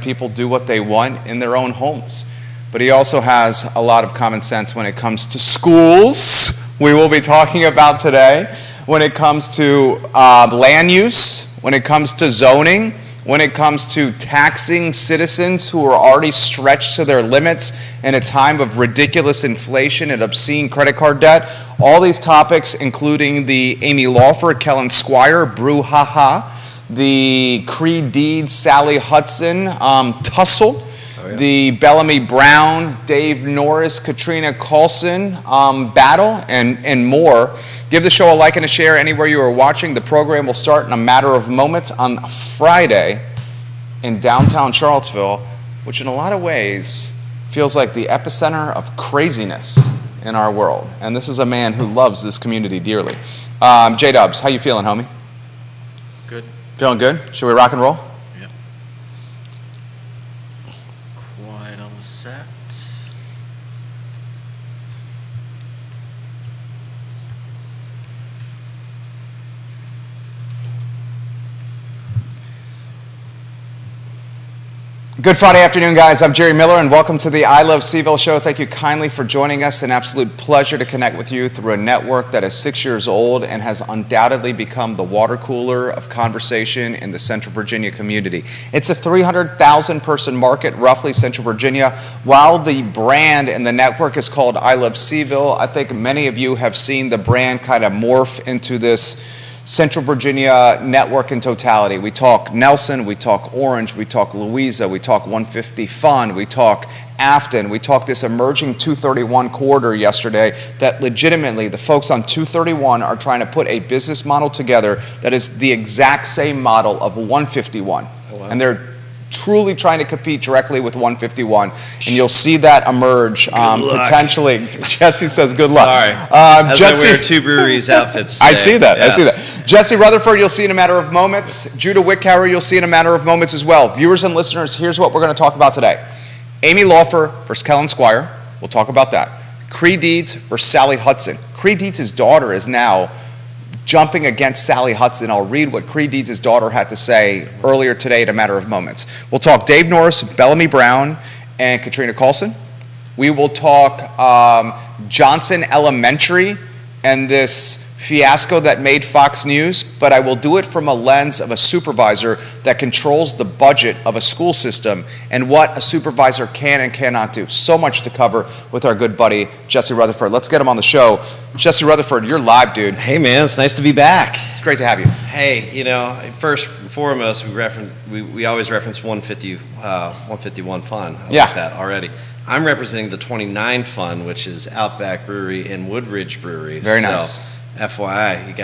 people do what they want in their own homes. But he also has a lot of common sense when it comes to schools, we will be talking about today, when it comes to land use, when it comes to zoning, when it comes to taxing citizens who are already stretched to their limits in a time of ridiculous inflation and obscene credit card debt. All these topics, including the Amy Lawford, Kellen Squire, brouhaha, the Creed Deeds, Sally Hudson tussle, the Bellamy Brown, Dave Norris, Katrina Carlson battle, and more. Give the show a like and a share anywhere you are watching. The program will start in a matter of moments on Friday in downtown Charlottesville, which in a lot of ways feels like the epicenter of craziness in our world. And this is a man who loves this community dearly. J-Dubs, how you feeling, homie? Good. Feeling good? Should we rock and roll? Yeah. Quiet on the set. Good Friday afternoon, guys. I'm Jerry Miller, and welcome to the I Love CVille show. Thank you kindly for joining us. An absolute pleasure to connect with you through a network that is 6 years old and has undoubtedly become the water cooler of conversation in the Central Virginia community. It's a 300,000 person market, roughly, Central Virginia. While the brand and the network is called I Love CVille, I think many of you have seen the brand kind of morph into this Central Virginia network in totality. We talk Nelson, we talk Orange, we talk Louisa, we talk 150 Fund, we talk Afton, we talked this emerging 231 corridor yesterday that legitimately the folks on 231 are trying to put a business model together that is the exact same model of 151. Oh, wow. And they're truly trying to compete directly with 151, and you'll see that emerge potentially. Jesse says good luck. Sorry. Jesse, I wear two breweries outfits today. I see that. Jesse Rutherford, you'll see in a matter of moments. Judah Wickhauer, you'll see in a matter of moments as well. Viewers and listeners, here's what we're going to talk about today. Amy Lawford versus Kellen Squire. We'll talk about that. Creed Deeds versus Sally Hudson. Creed Deeds' daughter is now jumping against Sally Hudson. I'll read what Creed Deeds' daughter had to say earlier today in a matter of moments. We'll talk Dave Norris, Bellamy Brown, and Katrina Carlson. We will talk Johnson Elementary and this fiasco that made Fox News, but I will do it from a lens of a supervisor that controls the budget of a school system and what a supervisor can and cannot do. So much to cover with our good buddy, Jesse Rutherford. Let's get him on the show. Jesse Rutherford, you're live, dude. Hey, man, it's nice to be back. It's great to have you. Hey, you know, first and foremost, we always reference 151 Fund. I like that already. I'm representing the 29 Fund, which is Outback Brewery and Woodridge Brewery. Very nice. FYI, you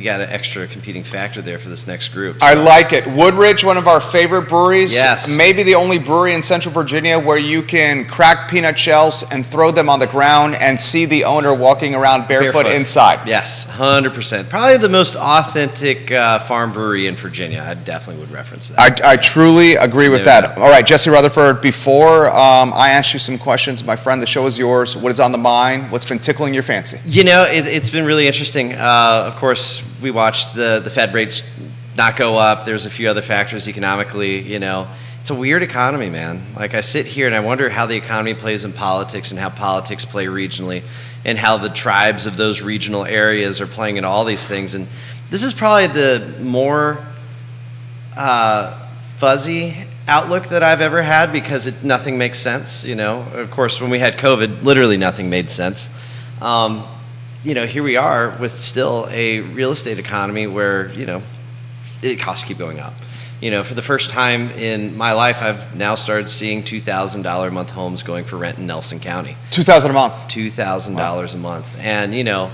got an extra competing factor there for this next group. I like it. Woodridge, one of our favorite breweries. Yes. Maybe the only brewery in Central Virginia where you can crack peanut shells and throw them on the ground and see the owner walking around barefoot inside. Yes, 100%. Probably the most authentic farm brewery in Virginia. I definitely would reference that. I truly agree with that. All right, Jesse Rutherford, before I ask you some questions, my friend, the show is yours. What is on the mind? What's been tickling your fancy? You know, it's been really interesting. Of course, we watched the Fed rates not go up. There's a few other factors economically, you know. It's a weird economy, man. Like, I sit here and I wonder how the economy plays in politics and how politics play regionally and how the tribes of those regional areas are playing in all these things. And this is probably the more fuzzy outlook that I've ever had because nothing makes sense, you know. Of course, when we had COVID, literally nothing made sense. You know, here we are with still a real estate economy where, you know, costs keep going up. You know, for the first time in my life, I've now started seeing $2,000 a month homes going for rent in Nelson County. $2,000 a month? $2,000 a month. And, you know,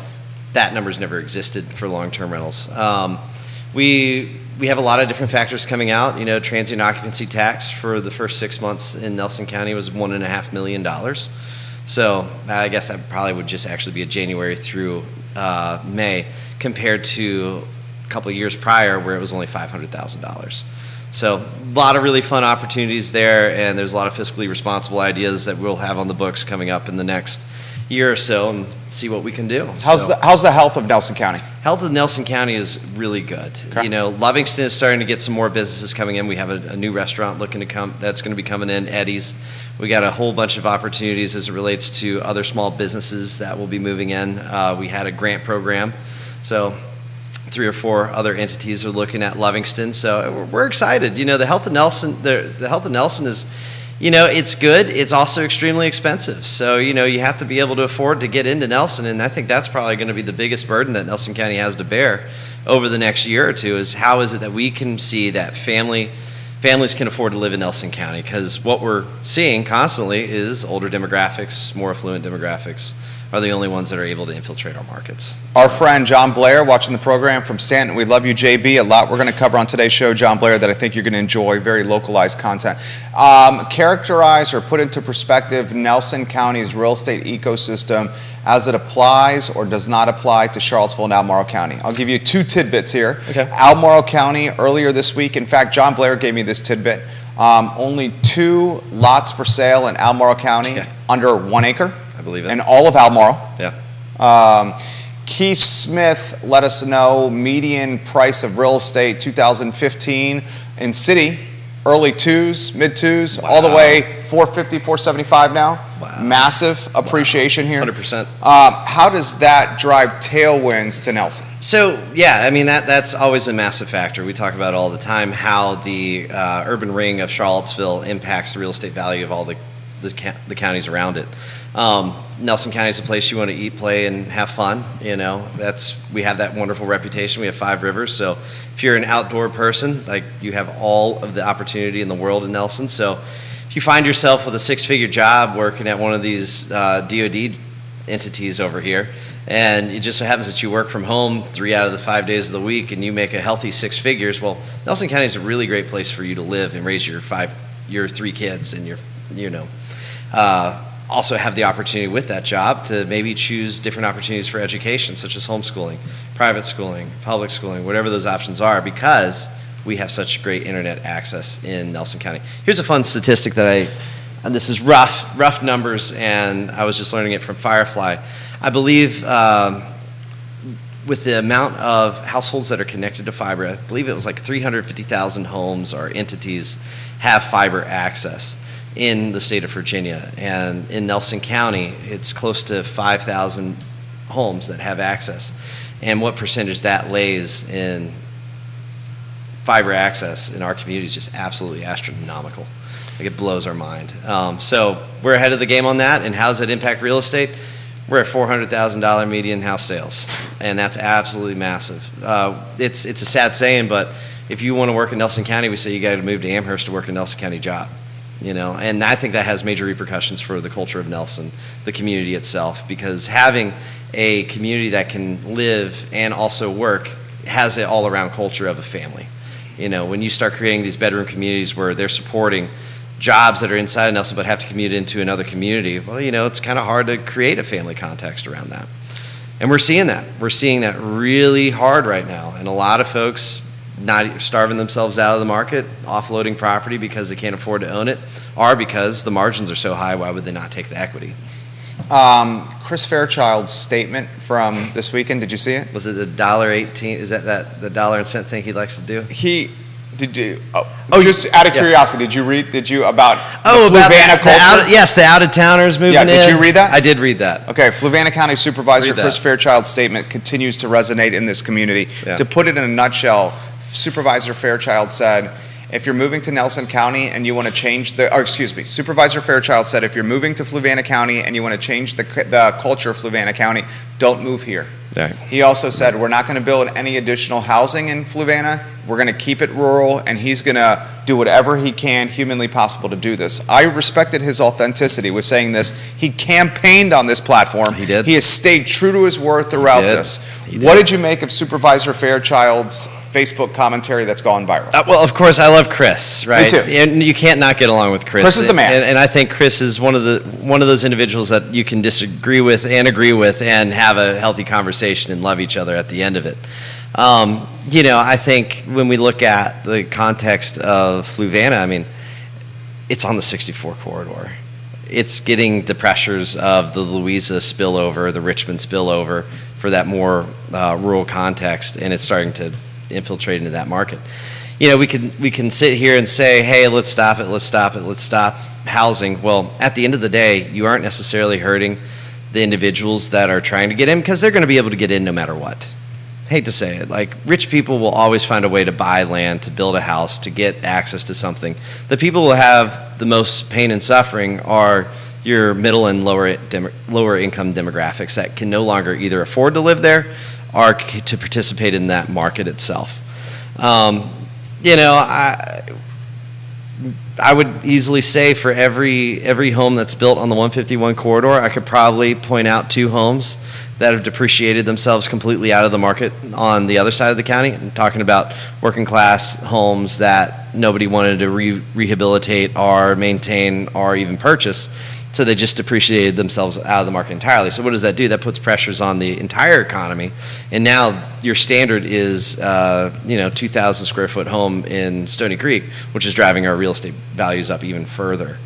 that number's never existed for long-term rentals. We have a lot of different factors coming out. You know, transient occupancy tax for the first 6 months in Nelson County was $1.5 million. So I guess that probably would just actually be a January through May compared to a couple of years prior where it was only $500,000. So a lot of really fun opportunities there, and there's a lot of fiscally responsible ideas that we'll have on the books coming up in the next year or so and see what we can do. How's the health of Nelson County? Health of Nelson County is really good. Okay. You know, Livingston is starting to get some more businesses coming in. We have a new restaurant looking to come that's going to be coming in, Eddie's. We got a whole bunch of opportunities as it relates to other small businesses that will be moving in. We had a grant program, so 3 or 4 other entities are looking at Livingston. So we're excited. You know, the health of Nelson, the health of Nelson is, you know, it's good. It's also extremely expensive. So, you know, you have to be able to afford to get into Nelson. And I think that's probably going to be the biggest burden that Nelson County has to bear over the next year or two is how is it that we can see that families can afford to live in Nelson County? Because what we're seeing constantly is older demographics, more affluent demographics are the only ones that are able to infiltrate our markets. Our friend John Blair watching the program from Stanton. We love you, JB. A lot we're going to cover on today's show, John Blair, that I think you're going to enjoy. Very localized content. Characterize or put into perspective Nelson County's real estate ecosystem as it applies or does not apply to Charlottesville and Albemarle County. I'll give you 2 tidbits here. Okay. Albemarle County earlier this week, in fact, John Blair gave me this tidbit. Only 2 lots for sale in Albemarle County under 1 acre. I believe it. In all of Albemarle. Yeah. Keith Smith let us know median price of real estate 2015 in city, early 2s, mid 2s, all the way 450, 475 now. Wow. Massive appreciation here. 100%. How does that drive tailwinds to Nelson? So, yeah, I mean, that's always a massive factor. We talk about all the time how the urban ring of Charlottesville impacts the real estate value of all the counties around it. Nelson County is a place you want to eat, play, and have fun. You know, we have that wonderful reputation. We have 5 rivers, so if you're an outdoor person, like you have all of the opportunity in the world in Nelson. So if you find yourself with a 6-figure job working at one of these DoD entities over here, and it just so happens that you work from home 3 out of the 5 days of the week, and you make a healthy 6 figures, well, Nelson County is a really great place for you to live and raise your 3 kids, and also have the opportunity with that job to maybe choose different opportunities for education, such as homeschooling, private schooling, public schooling, whatever those options are, because we have such great internet access in Nelson County. Here's a fun statistic and this is rough numbers, and I was just learning it from Firefly. I believe with the amount of households that are connected to fiber, I believe it was like 350,000 homes or entities have fiber access in the state of Virginia. And in Nelson County, it's close to 5,000 homes that have access. And what percentage that lays in fiber access in our community is just absolutely astronomical. Like, it blows our mind. So we're ahead of the game on that. And how does that impact real estate? We're at $400,000 median house sales, and that's absolutely massive. It's a sad saying, but if you want to work in Nelson County, we say you got to move to Amherst to work a Nelson County job. You know, and I think that has major repercussions for the culture of Nelson, the community itself, because having a community that can live and also work has an all-around culture of a family. You know, when you start creating these bedroom communities where they're supporting jobs that are inside of Nelson but have to commute into another community, well, you know, it's kind of hard to create a family context around that. And we're seeing that. We're seeing that really hard right now, and a lot of folks not starving themselves out of the market, offloading property because they can't afford to own it, or because the margins are so high, why would they not take the equity? Chris Fairchild's statement from this weekend, did you see it? Was it the $1.18? Is that the dollar and cent thing he likes to do? Just out of curiosity, did you about about Fluvanna culture? Yes, the out-of-towners moving in. Did you read that? I did read that. Okay, Fluvanna County Supervisor Chris Fairchild's statement continues to resonate in this community. Yeah. To put it in a nutshell, Supervisor Fairchild said, if you're moving to Nelson County and you want to change Supervisor Fairchild said, if you're moving to Fluvanna County and you want to change the culture of Fluvanna County, don't move here. Yeah. He also said, we're not going to build any additional housing in Fluvanna. We're going to keep it rural, and he's going to do whatever he can humanly possible to do this. I respected his authenticity with saying this. He campaigned on this platform. He did. He has stayed true to his word throughout this. What did you make of Supervisor Fairchild's Facebook commentary that's gone viral? Well, of course, I love Chris, right? Me too. And you can't not get along with Chris. Chris is the man. And I think Chris is one of those individuals that you can disagree with and agree with and have a healthy conversation and love each other at the end of it. You know, I think when we look at the context of Fluvanna, I mean, it's on the 64 corridor. it's getting the pressures of the Louisa spillover, the Richmond spillover for that more rural context, and it's starting to infiltrate into that market. You know, we can sit here and say, hey, let's stop housing. Well, at the end of the day, you aren't necessarily hurting the individuals that are trying to get in, because they're going to be able to get in no matter what. Hate to say it, like, rich people will always find a way to buy land, to build a house, to get access to something. The people who have the most pain and suffering are your middle and lower income demographics that can no longer either afford to live there or to participate in that market itself. You know, I would easily say for every home that's built on the 151 corridor, I could probably point out 2 homes that have depreciated themselves completely out of the market on the other side of the county. I'm talking about working class homes that nobody wanted to rehabilitate or maintain or even purchase. So they just depreciated themselves out of the market entirely. So what does that do? That puts pressures on the entire economy. And now your standard is, 2,000 square foot home in Stony Creek, which is driving our real estate values up even further.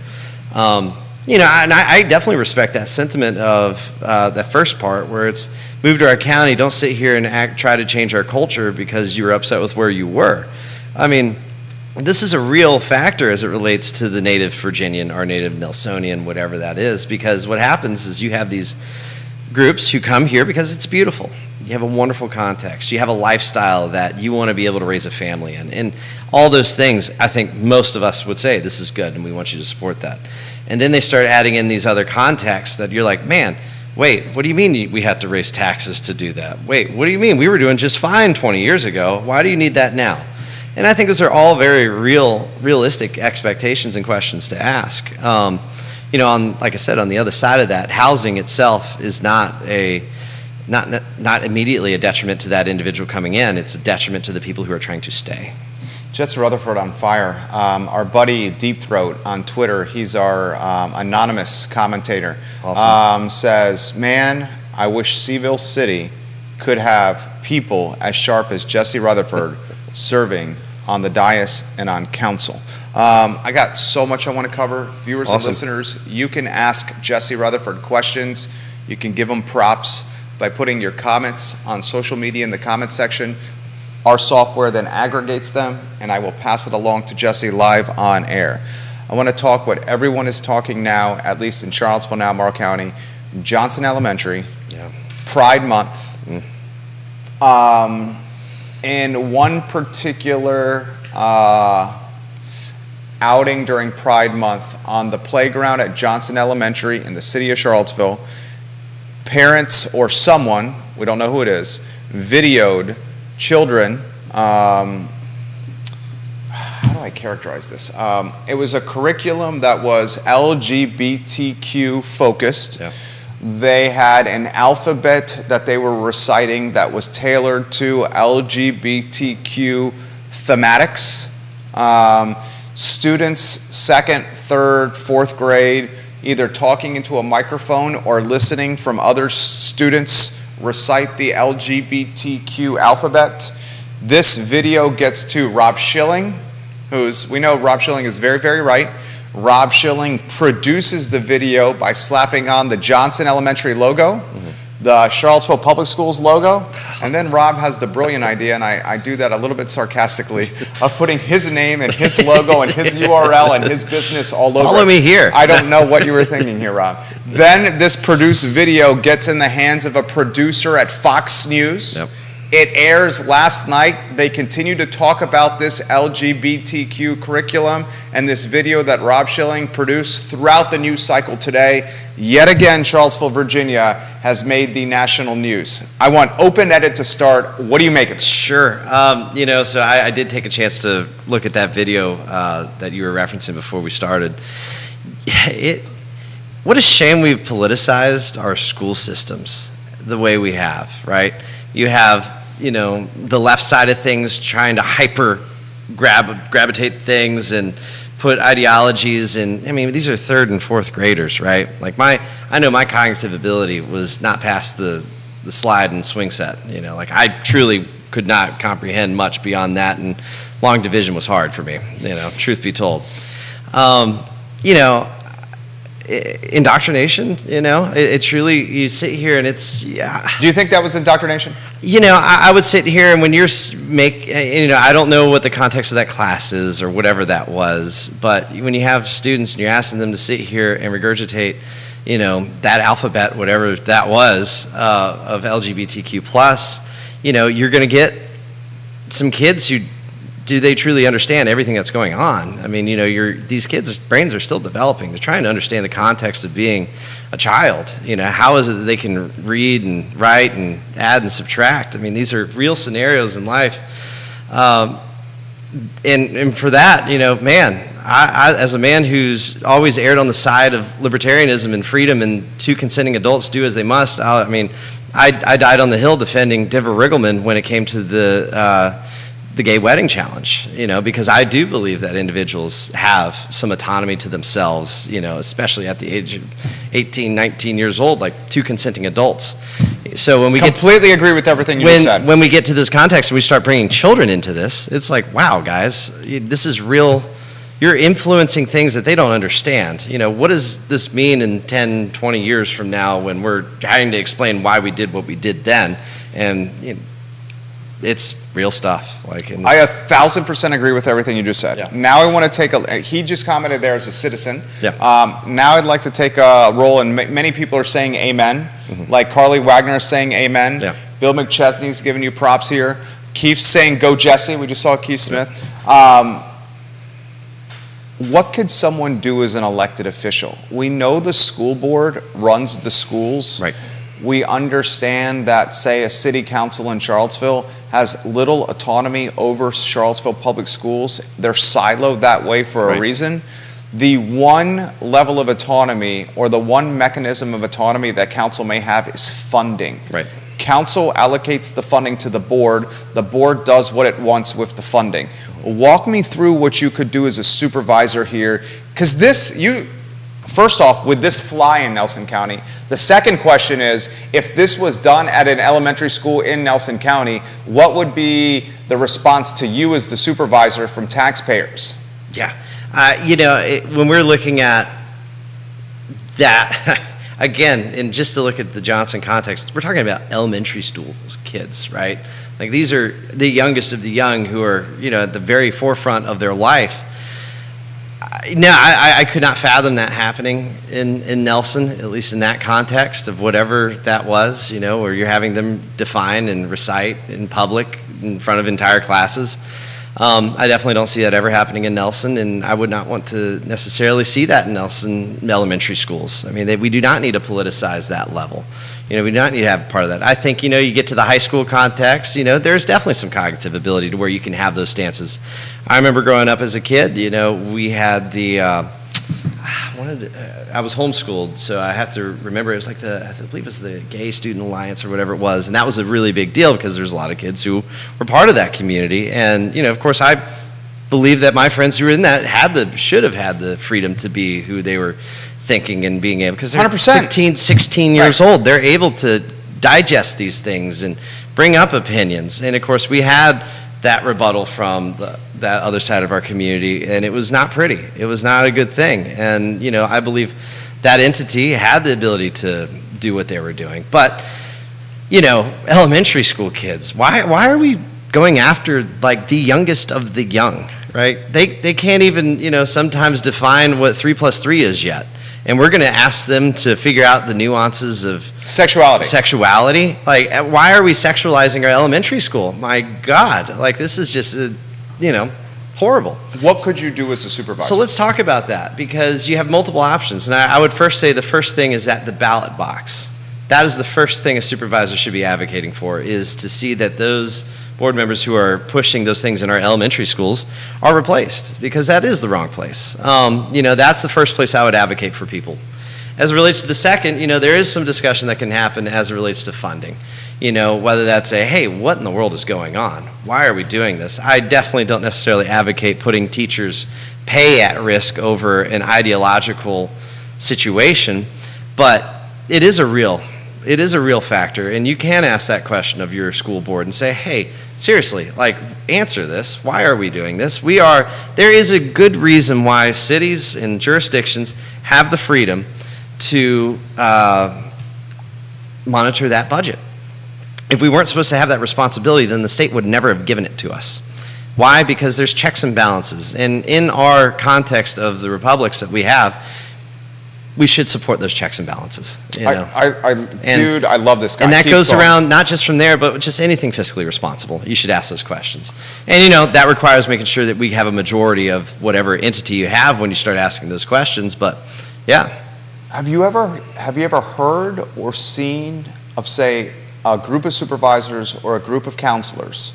I definitely respect that sentiment of that first part where it's move to our county. Don't sit here and try to change our culture because you were upset with where you were. I mean, this is a real factor as it relates to the native Virginian or native Nelsonian, whatever that is, because what happens is you have these groups who come here because it's beautiful. You have a wonderful context. You have a lifestyle that you want to be able to raise a family in. And all those things, I think most of us would say, this is good and we want you to support that. And then they start adding in these other contexts that you're like, man, wait, what do you mean we had to raise taxes to do that? Wait, what do you mean? We were doing just fine 20 years ago. Why do you need that now? And I think those are all very realistic expectations and questions to ask. Like I said, on the other side of that, housing itself is not immediately a detriment to that individual coming in. It's a detriment to the people who are trying to stay. Jesse Rutherford on fire. Our buddy Deep Throat on Twitter, he's our anonymous commentator, Awesome. Says, man, I wish Seville City could have people as sharp as Jesse Rutherford serving on the dais and on council. I got so much I want to cover. Viewers and listeners, you can ask Jesse Rutherford questions. You can give him props by putting your comments on social media in the comment section. Our software then aggregates them, and I will pass it along to Jesse live on air. I want to talk what everyone is talking now, at least in Charlottesville, now Morrow County, Johnson Elementary, Pride Month. And one particular outing during Pride Month on the playground at Johnson Elementary in the city of Charlottesville, parents or someone, we don't know who it is, videoed children. How do I characterize this? It was a curriculum that was LGBTQ focused. Yeah. They had an alphabet that they were reciting that was tailored to LGBTQ thematics. Students, 2nd, 3rd, 4th grade, either talking into a microphone or listening from other students recite the LGBTQ alphabet. This video gets to Rob Schilling, we know Rob Schilling is very, very right. Rob Schilling produces the video by slapping on the Johnson Elementary logo, the Charlottesville Public Schools logo, and then Rob has the brilliant idea, and I do that a little bit sarcastically, of putting his name and his logo and his URL and his business all over. Follow me here. I don't know what you were thinking here, Rob. Then this produced video gets in the hands of a producer at Fox News. Yep. It airs last night. They continue to talk about this LGBTQ curriculum and this video that Rob Schilling produced throughout the news cycle today. Yet again, Charlottesville, Virginia has made the national news. I want Open Edit to start. What do you make of it? Sure. So I did take a chance to look at that video that you were referencing before we started. What a shame we've politicized our school systems the way we have, right? You have, the left side of things trying to gravitate things and put ideologies in. These are 3rd and 4th graders, right? Like I know my cognitive ability was not past the slide and swing set. I truly could not comprehend much beyond that, and long division was hard for me. Truth be told, indoctrination. It truly, you sit here and it's, yeah. Do you think that was indoctrination? I would sit here and when I don't know what the context of that class is or whatever that was, but when you have students and you're asking them to sit here and regurgitate, that alphabet, whatever that was, of LGBTQ plus, you're going to get some kids who, do they truly understand everything that's going on? I mean, these kids' brains are still developing. They're trying to understand the context of being a child. How is it that they can read and write and add and subtract? I mean, these are real scenarios in life. And for that, man, I, as a man who's always erred on the side of libertarianism and freedom and two consenting adults do as they must, I died on the Hill defending Deborah Riggleman when it came to the gay wedding challenge, because I do believe that individuals have some autonomy to themselves, especially at the age of 18, 19 years old, like two consenting adults. So when we completely agree with everything you just said. When we get to this context and we start bringing children into this, it's like, wow, guys, this is real. You're influencing things that they don't understand. What does this mean in 10, 20 years from now when we're trying to explain why we did what we did then? And it's real stuff. I 1,000% agree with everything you just said. Yeah. Now I want to he just commented there as a citizen. Yeah. Now I'd like to take a role, and many people are saying amen. Mm-hmm. Like Carly Wagner is saying amen. Yeah. Bill McChesney's giving you props here. Keith's saying go Jesse. We just saw Keith Smith. What could someone do as an elected official? We know the school board runs the schools. Right. We understand that, say, a city council in Charlottesville has little autonomy over Charlottesville public schools. They're siloed that way for a reason. The one level of autonomy or the one mechanism of autonomy that council may have is funding. Right. Council allocates the funding to the board. The board does what it wants with the funding. Walk me through what you could do as a supervisor here, because first off, would this fly in Nelson County? The second question is, if this was done at an elementary school in Nelson County, what would be the response to you as the supervisor from taxpayers? Yeah. When we're looking at that, again, and just to look at the Johnson context, we're talking about elementary school kids, right? Like these are the youngest of the young who are, at the very forefront of their life. I could not fathom that happening in Nelson, at least in that context of whatever that was, where you're having them define and recite in public in front of entire classes. I definitely don't see that ever happening in Nelson, and I would not want to necessarily see that in Nelson elementary schools. I mean, we do not need to politicize that level. We do not need to have part of that. I think, you get to the high school context, there's definitely some cognitive ability to where you can have those stances. I remember growing up as a kid, we had I was homeschooled, so I have to remember it was like I believe it was the Gay Student Alliance or whatever it was, and that was a really big deal because there's a lot of kids who were part of that community, and of course I believe that my friends who were in that should have had the freedom to be who they were thinking and being able, because they're 100%. 15, 16 years old, they're able to digest these things and bring up opinions, and of course we had that rebuttal from that other side of our community, and it was not pretty. It was not a good thing, and I believe that entity had the ability to do what they were doing. But elementary school kids, why are we going after like the youngest of the young, right? They can't even sometimes define what 3 + 3 is yet. And we're going to ask them to figure out the nuances of sexuality. Like, why are we sexualizing our elementary school? My God, like this is just, horrible. What could you do as a supervisor? So let's talk about that, because you have multiple options. And I would first say the first thing is at the ballot box. That is the first thing a supervisor should be advocating for, is to see that those board members who are pushing those things in our elementary schools are replaced, because that is the wrong place. That's the first place I would advocate for people. As it relates to the second, there is some discussion that can happen as it relates to funding. Whether that's hey, what in the world is going on? Why are we doing this? I definitely don't necessarily advocate putting teachers' pay at risk over an ideological situation, but it is a real factor, and you can ask that question of your school board and say, hey, seriously, like, answer this. Why are we doing this? There is a good reason why cities and jurisdictions have the freedom to monitor that budget. If we weren't supposed to have that responsibility, then the state would never have given it to us. Why? Because there's checks and balances. And in our context of the republics that we have, we should support those checks and balances. Dude, I love this guy. And that Keep goes going. around not just from there, but just anything fiscally responsible. You should ask those questions. And, that requires making sure that we have a majority of whatever entity you have when you start asking those questions. But, yeah. Have you ever heard or seen of, say, a group of supervisors or a group of counselors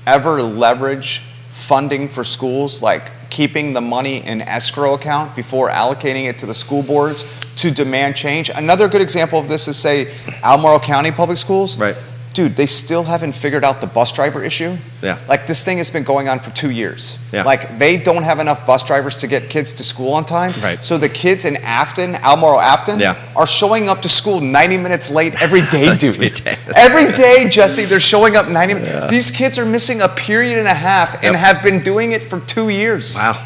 ever leverage funding for schools, like keeping the money in escrow account before allocating it to the school boards to demand change? Another good example of this is, say, Albemarle County Public Schools. Right. Dude, they still haven't figured out the bus driver issue. Yeah. Like, this thing has been going on for 2 years. Yeah. Like, they don't have enough bus drivers to get kids to school on time. Right. So the kids in Afton, Albemarle Afton, Yeah. are showing up to school 90 minutes late every day, dude. Every day. Every day, Jesse, they're showing up 90 minutes. These kids are missing a period and a half and Yep. have been doing it for 2 years. Wow.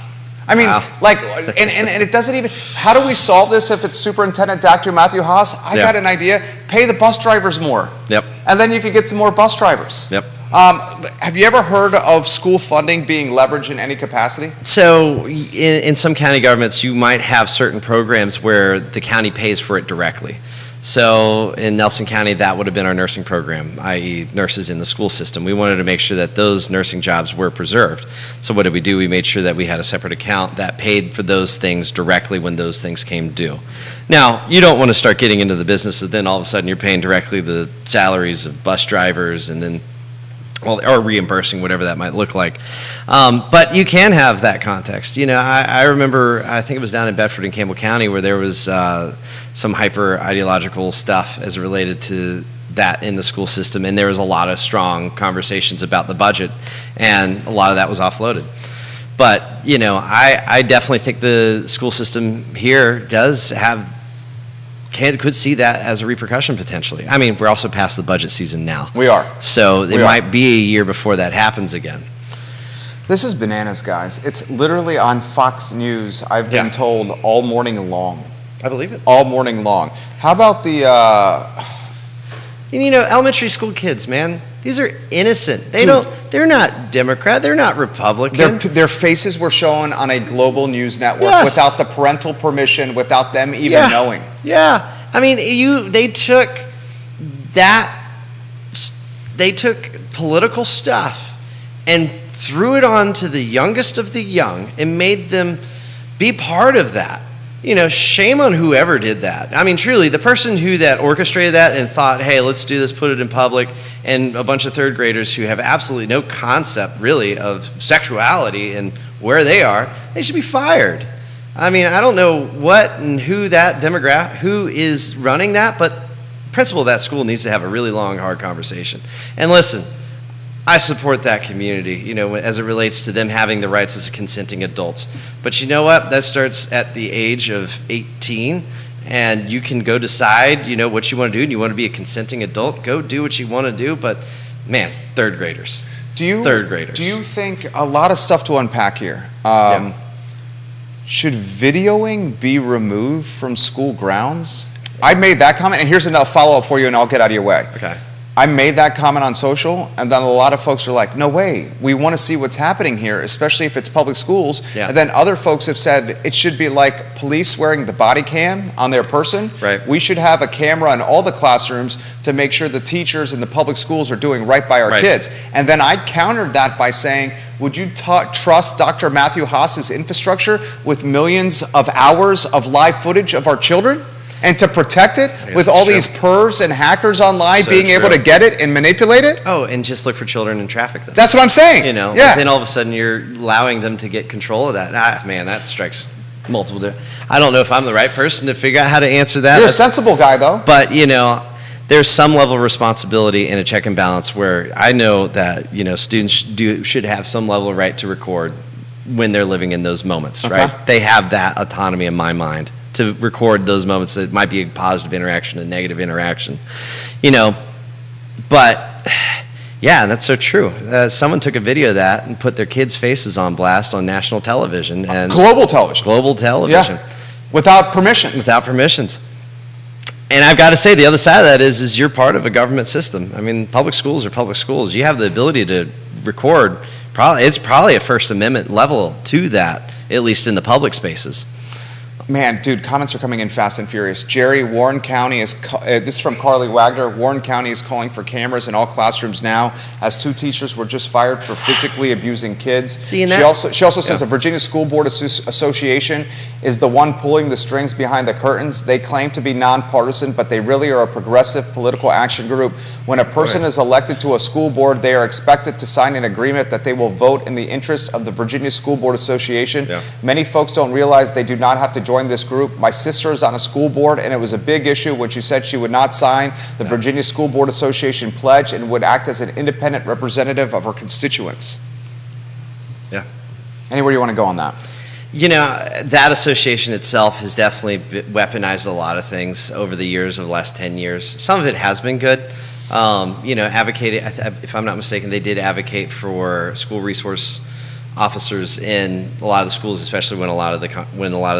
I mean, Wow. like, and it doesn't even, how do we solve this if it's Superintendent Dr. Matthew Haas? I Yeah. got an idea. Pay the bus drivers more. Yep. And then you could get some more bus drivers. Yep. Have you ever heard of school funding being leveraged in any capacity? So in some county governments, you might have certain programs where the county pays for it directly. So in Nelson County, that would have been our nursing program, i.e. nurses in the school system. We wanted to make sure that those nursing jobs were preserved. So what did we do? We made sure that we had a separate account that paid for those things directly when those things came due. Now, you don't want to start getting into the business of then all of a sudden you're paying directly the salaries of bus drivers and then or reimbursing, whatever that might look like. But you can have that context. I remember, I think it was down in Bedford and Campbell County where there was some hyper-ideological stuff as related to that in the school system, and there was a lot of strong conversations about the budget, and a lot of that was offloaded. But, I definitely think the school system here does have could see that as a repercussion potentially. I mean, we're also past the budget season now. We are. So it might be a year before that happens again. This is bananas, guys. It's literally on Fox News, I've been told, all morning long. I believe it. All morning long. How about the... And elementary school kids, man, these are innocent. Dude. They're not Democrat, they're not Republican. Their faces were shown on a global news network Yes. without the parental permission, without them even knowing. Yeah. I mean, they took political stuff and threw it on to the youngest of the young and made them be part of that. Shame on whoever did that. I mean, truly, the person that orchestrated that and thought, hey, let's do this, put it in public, and a bunch of third graders who have absolutely no concept, really, of sexuality and where they are, they should be fired. I mean, I don't know what and who is running that, but the principal of that school needs to have a really long, hard conversation. And listen, I support that community, as it relates to them having the rights as consenting adults. But you know what? That starts at the age of 18, and you can go decide, what you want to do, and you want to be a consenting adult, go do what you want to do. But, man, third graders. Third graders. Do you think, a lot of stuff to unpack here. Should videoing be removed from school grounds? I made that comment, and here's another follow-up for you, and I'll get out of your way. Okay. I made that comment on social, and then a lot of folks are like, no way, we want to see what's happening here, especially if it's public schools. Yeah. And then other folks have said it should be like police wearing the body cam on their person. Right. We should have a camera in all the classrooms to make sure the teachers in the public schools are doing right by our kids. And then I countered that by saying, would you trust Dr. Matthew Haas's infrastructure with millions of hours of live footage of our children? And to protect it with all these pervs and hackers online being able to get it and manipulate it? Oh, and just look for children in traffic then. That's what I'm saying. Yeah. Then all of a sudden you're allowing them to get control of that. Man, that strikes multiple. I don't know if I'm the right person to figure out how to answer that. You're a sensible guy, though. But, there's some level of responsibility and a check and balance where I know that, students should have some level of right to record when they're living in those moments, right? They have that autonomy in my mind to record those moments that might be a positive interaction, a negative interaction, but, Yeah, that's so true. Someone took a video of that and put their kids' faces on blast on national television and Global television. global television. Yeah. Without permission. Without permissions. And I've got to say, the other side of that is you're part of a government system. I mean, public schools are public schools. You have the ability to record. It's probably a First Amendment level to that, at least in the public spaces. Man, dude, comments are coming in fast and furious. Jerry, Warren County is, this is from Carly Wagner, Warren County is calling for cameras in all classrooms now, as 2 teachers were just fired for physically abusing kids. Seeing She that? also says the Virginia School Board Association is the one pulling the strings behind the curtains. They claim to be nonpartisan, but they really are a progressive political action group. When a person is elected to a school board, they are expected to sign an agreement that they will vote in the interests of the Virginia School Board Association. Yeah. Many folks don't realize they do not have to join this group. My sister is on a school board, and it was a big issue when she said she would not sign the Virginia School Board Association pledge and would act as an independent representative of her constituents. Yeah. Anywhere you want to go on that? You know, that association itself has definitely weaponized a lot of things over the years, over the last 10 years. Some of it has been good. You know, advocated, if I'm not mistaken, they did advocate for school resource officers in a lot of the schools, especially when a lot of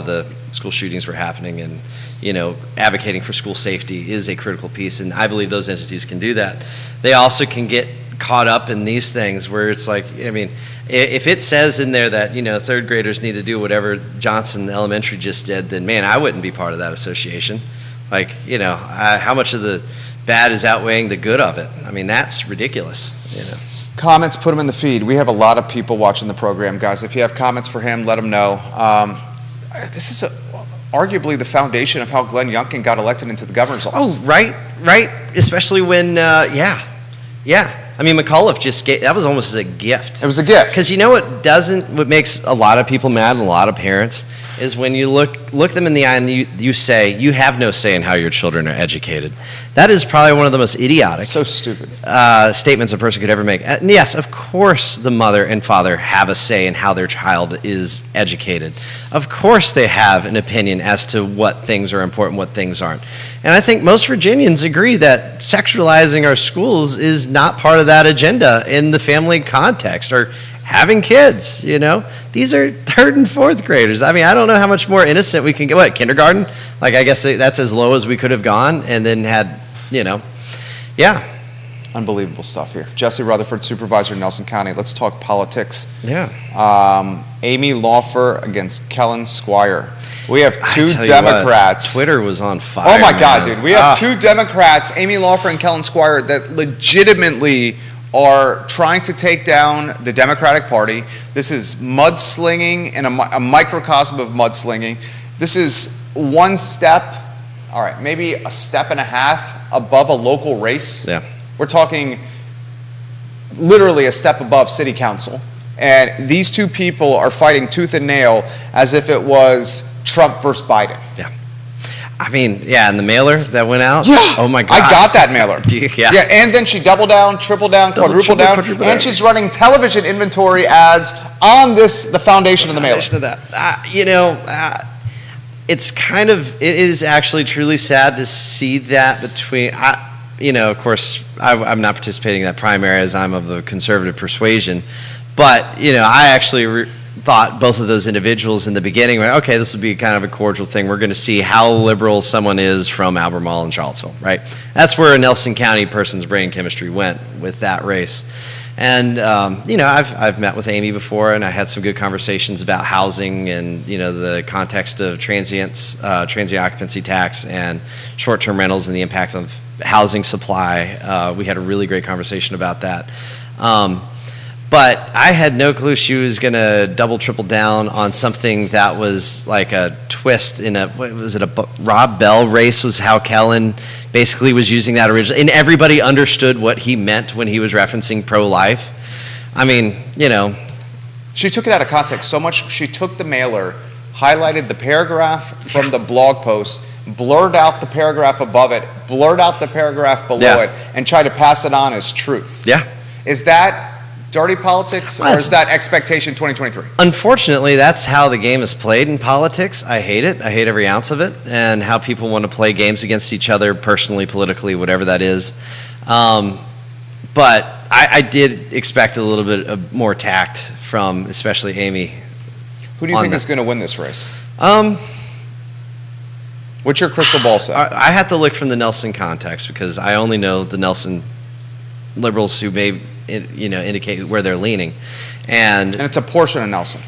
the school shootings were happening, and you know, advocating for school safety is a critical piece, and I believe those entities can do that. They also can get caught up in these things where it's like, I mean, if it says in there that, you know, 3rd graders need to do whatever Johnson Elementary just did, then man, I wouldn't be part of that association. Like, you know, how much of the bad is outweighing the good of it? I mean, that's ridiculous, you know. Comments, put them in the feed. We have a lot of people watching the program, guys. If you have comments for him, let him know. This is arguably the foundation of how Glenn Youngkin got elected into the governor's office. Oh, right. Especially when, yeah. I mean, McAuliffe just gave, that was almost a gift. It was a gift. Because you know what makes a lot of people mad and a lot of parents is when you look them in the eye and you say, you have no say in how your children are educated. That is probably one of the most idiotic So stupid. statements a person could ever make. And yes, of course the mother and father have a say in how their child is educated. Of course they have an opinion as to what things are important, what things aren't. And I think most Virginians agree that sexualizing our schools is not part of that agenda in the family context, or having kids, you know. These are 3rd and 4th graders. I mean, I don't know how much more innocent we can get. What, kindergarten? Like, I guess that's as low as we could have gone, and then had, you know, yeah. Unbelievable stuff here. Jesse Rutherford, Supervisor, Nelson County. Let's talk politics. Yeah. Amy Laufer against Kellen Squire. We have 2 I tell you Democrats. what, Twitter was on fire. Oh my God, man. dude. We have 2 Democrats, Amy Laufer and Kellen Squire, that legitimately are trying to take down the Democratic Party. This is mudslinging and a microcosm of mudslinging. This is one step, all right, maybe a step and a half above a local race. Yeah. We're talking literally a step above city council. And these 2 people are fighting tooth and nail as if it was Trump versus Biden. Yeah. I mean, yeah, and the mailer that went out. Yeah. Oh my God. I got that mailer. Do you? Yeah. Yeah, and then she doubled down, triple down, quadruple down, and she's running television inventory ads on the foundation of the mailer. Of that. You know, it's kind of, it is actually truly sad to see that between, you know, of course, I'm not participating in that primary as I'm of the conservative persuasion, but, you know, I actually thought both of those individuals in the beginning were, okay, this will be kind of a cordial thing. We're going to see how liberal someone is from Albemarle and Charlottesville, right? That's where a Nelson County person's brain chemistry went with that race. And, you know, I've met with Amy before, and I had some good conversations about housing and, you know, the context of transient occupancy tax and short-term rentals and the impact of housing supply. We had a really great conversation about that. But I had no clue she was going to double, triple down on something that was like a twist in a Rob Bell race was how Kellen basically was using that originally. And everybody understood what he meant when he was referencing pro-life. I mean, you know. She took it out of context so much. She took the mailer, highlighted the paragraph from the blog post, blurred out the paragraph above it, blurred out the paragraph below it, and tried to pass it on as truth. Yeah. Is that dirty politics, or is that expectation 2023? Unfortunately, that's how the game is played in politics. I hate it. I hate every ounce of it, and how people want to play games against each other, personally, politically, whatever that is. But I did expect a little bit of more tact from especially Amy. Who do you think is going to win this race? Um, What's your crystal ball say? I have to look from the Nelson context because I only know the Nelson liberals who may indicate where they're leaning, and it's a portion of Nelson.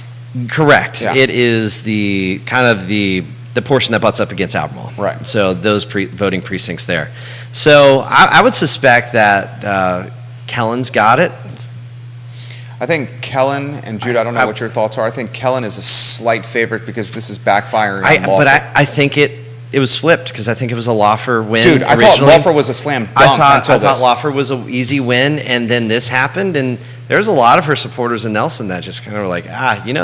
Correct. Yeah. It is the kind of the portion that butts up against Albemarle. Right. So those voting precincts there. So I would suspect that Kellen's got it. I think Kellen and Jude, I don't know what your thoughts are. I think Kellen is a slight favorite because this is backfiring on Lawfer. But I think it was flipped because I think it was a Lawfer win. Dude, I thought Lawfer was a slam dunk I until this. thought Lawfer was an easy win, and then this happened, and there's a lot of her supporters in Nelson that just kind of were like,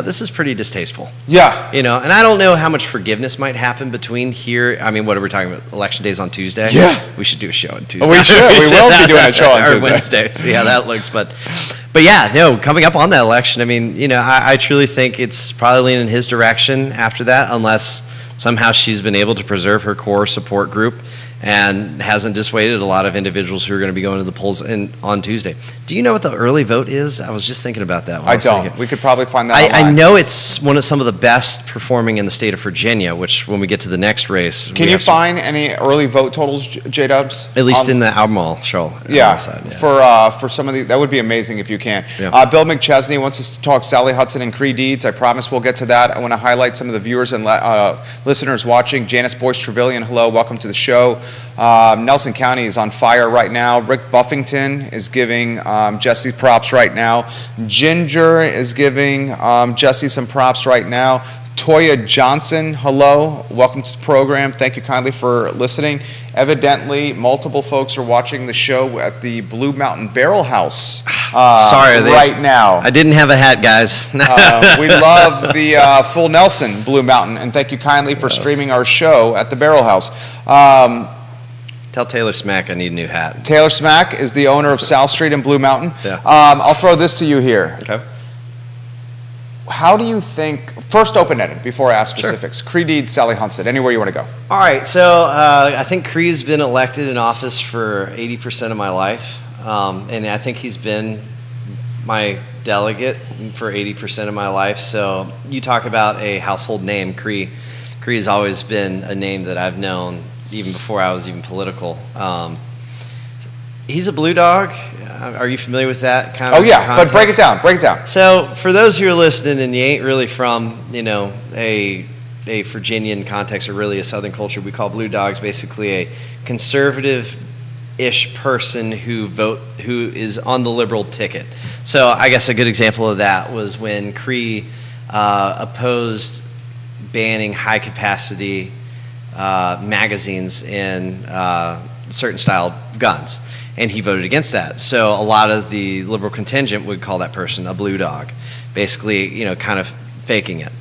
this is pretty distasteful. Yeah. And I don't know how much forgiveness might happen between here. I mean, what are we talking about? Election days on Tuesday? Yeah. We should do a show on Tuesday. We should. We will be doing a show on or Tuesday. Wednesday. See how that looks. But yeah, no, coming up on that election, I mean, I truly think it's probably leaning in his direction after that, unless somehow she's been able to preserve her core support group and hasn't dissuaded a lot of individuals who are going to be going to the polls on Tuesday. Do you know what the early vote is? I was just thinking about that. I don't. We could probably find that online. I know it's some of the best performing in the state of Virginia, which when we get to the next race. Can you find any early vote totals, J-Dubs? At least in the Albemarle show. Yeah, for some of the, that would be amazing if you can. Yeah. Bill McChesney wants us to talk Sally Hudson and Cree Deeds. I promise we'll get to that. I want to highlight some of the viewers and listeners watching. Janice Boyce Trevelyan, hello, welcome to the show. Nelson County is on fire right now. Rick Buffington is giving Jesse props right now. Ginger is giving Jesse some props right now. Toya Johnson, hello, welcome to the program. Thank you kindly for listening. Evidently, multiple folks are watching the show at the Blue Mountain Barrel House right now. I didn't have a hat, guys. We love the Full Nelson Blue Mountain, and thank you kindly for streaming our show at the Barrel House. Tell Taylor Smack I need a new hat. Taylor Smack is the owner of South Street in Blue Mountain. Yeah. I'll throw this to you here. Okay. How do you think, first open-ended, before I ask specifics, Cree Deeds, Sally Hudson, anywhere you want to go? All right, so I think Cree's been elected in office for 80% of my life, and I think he's been my delegate for 80% of my life. So you talk about a household name, Cree. Cree's always been a name that I've known even before I was even political. He's a blue dog. Are you familiar with that kind of context? But break it down. So for those who are listening and you ain't really from, a Virginian context or really a Southern culture, we call blue dogs basically a conservative-ish person who is on the liberal ticket. So I guess a good example of that was when Cree opposed banning high-capacity magazines in certain style guns. And he voted against that. So a lot of the liberal contingent would call that person a blue dog, basically, kind of faking it.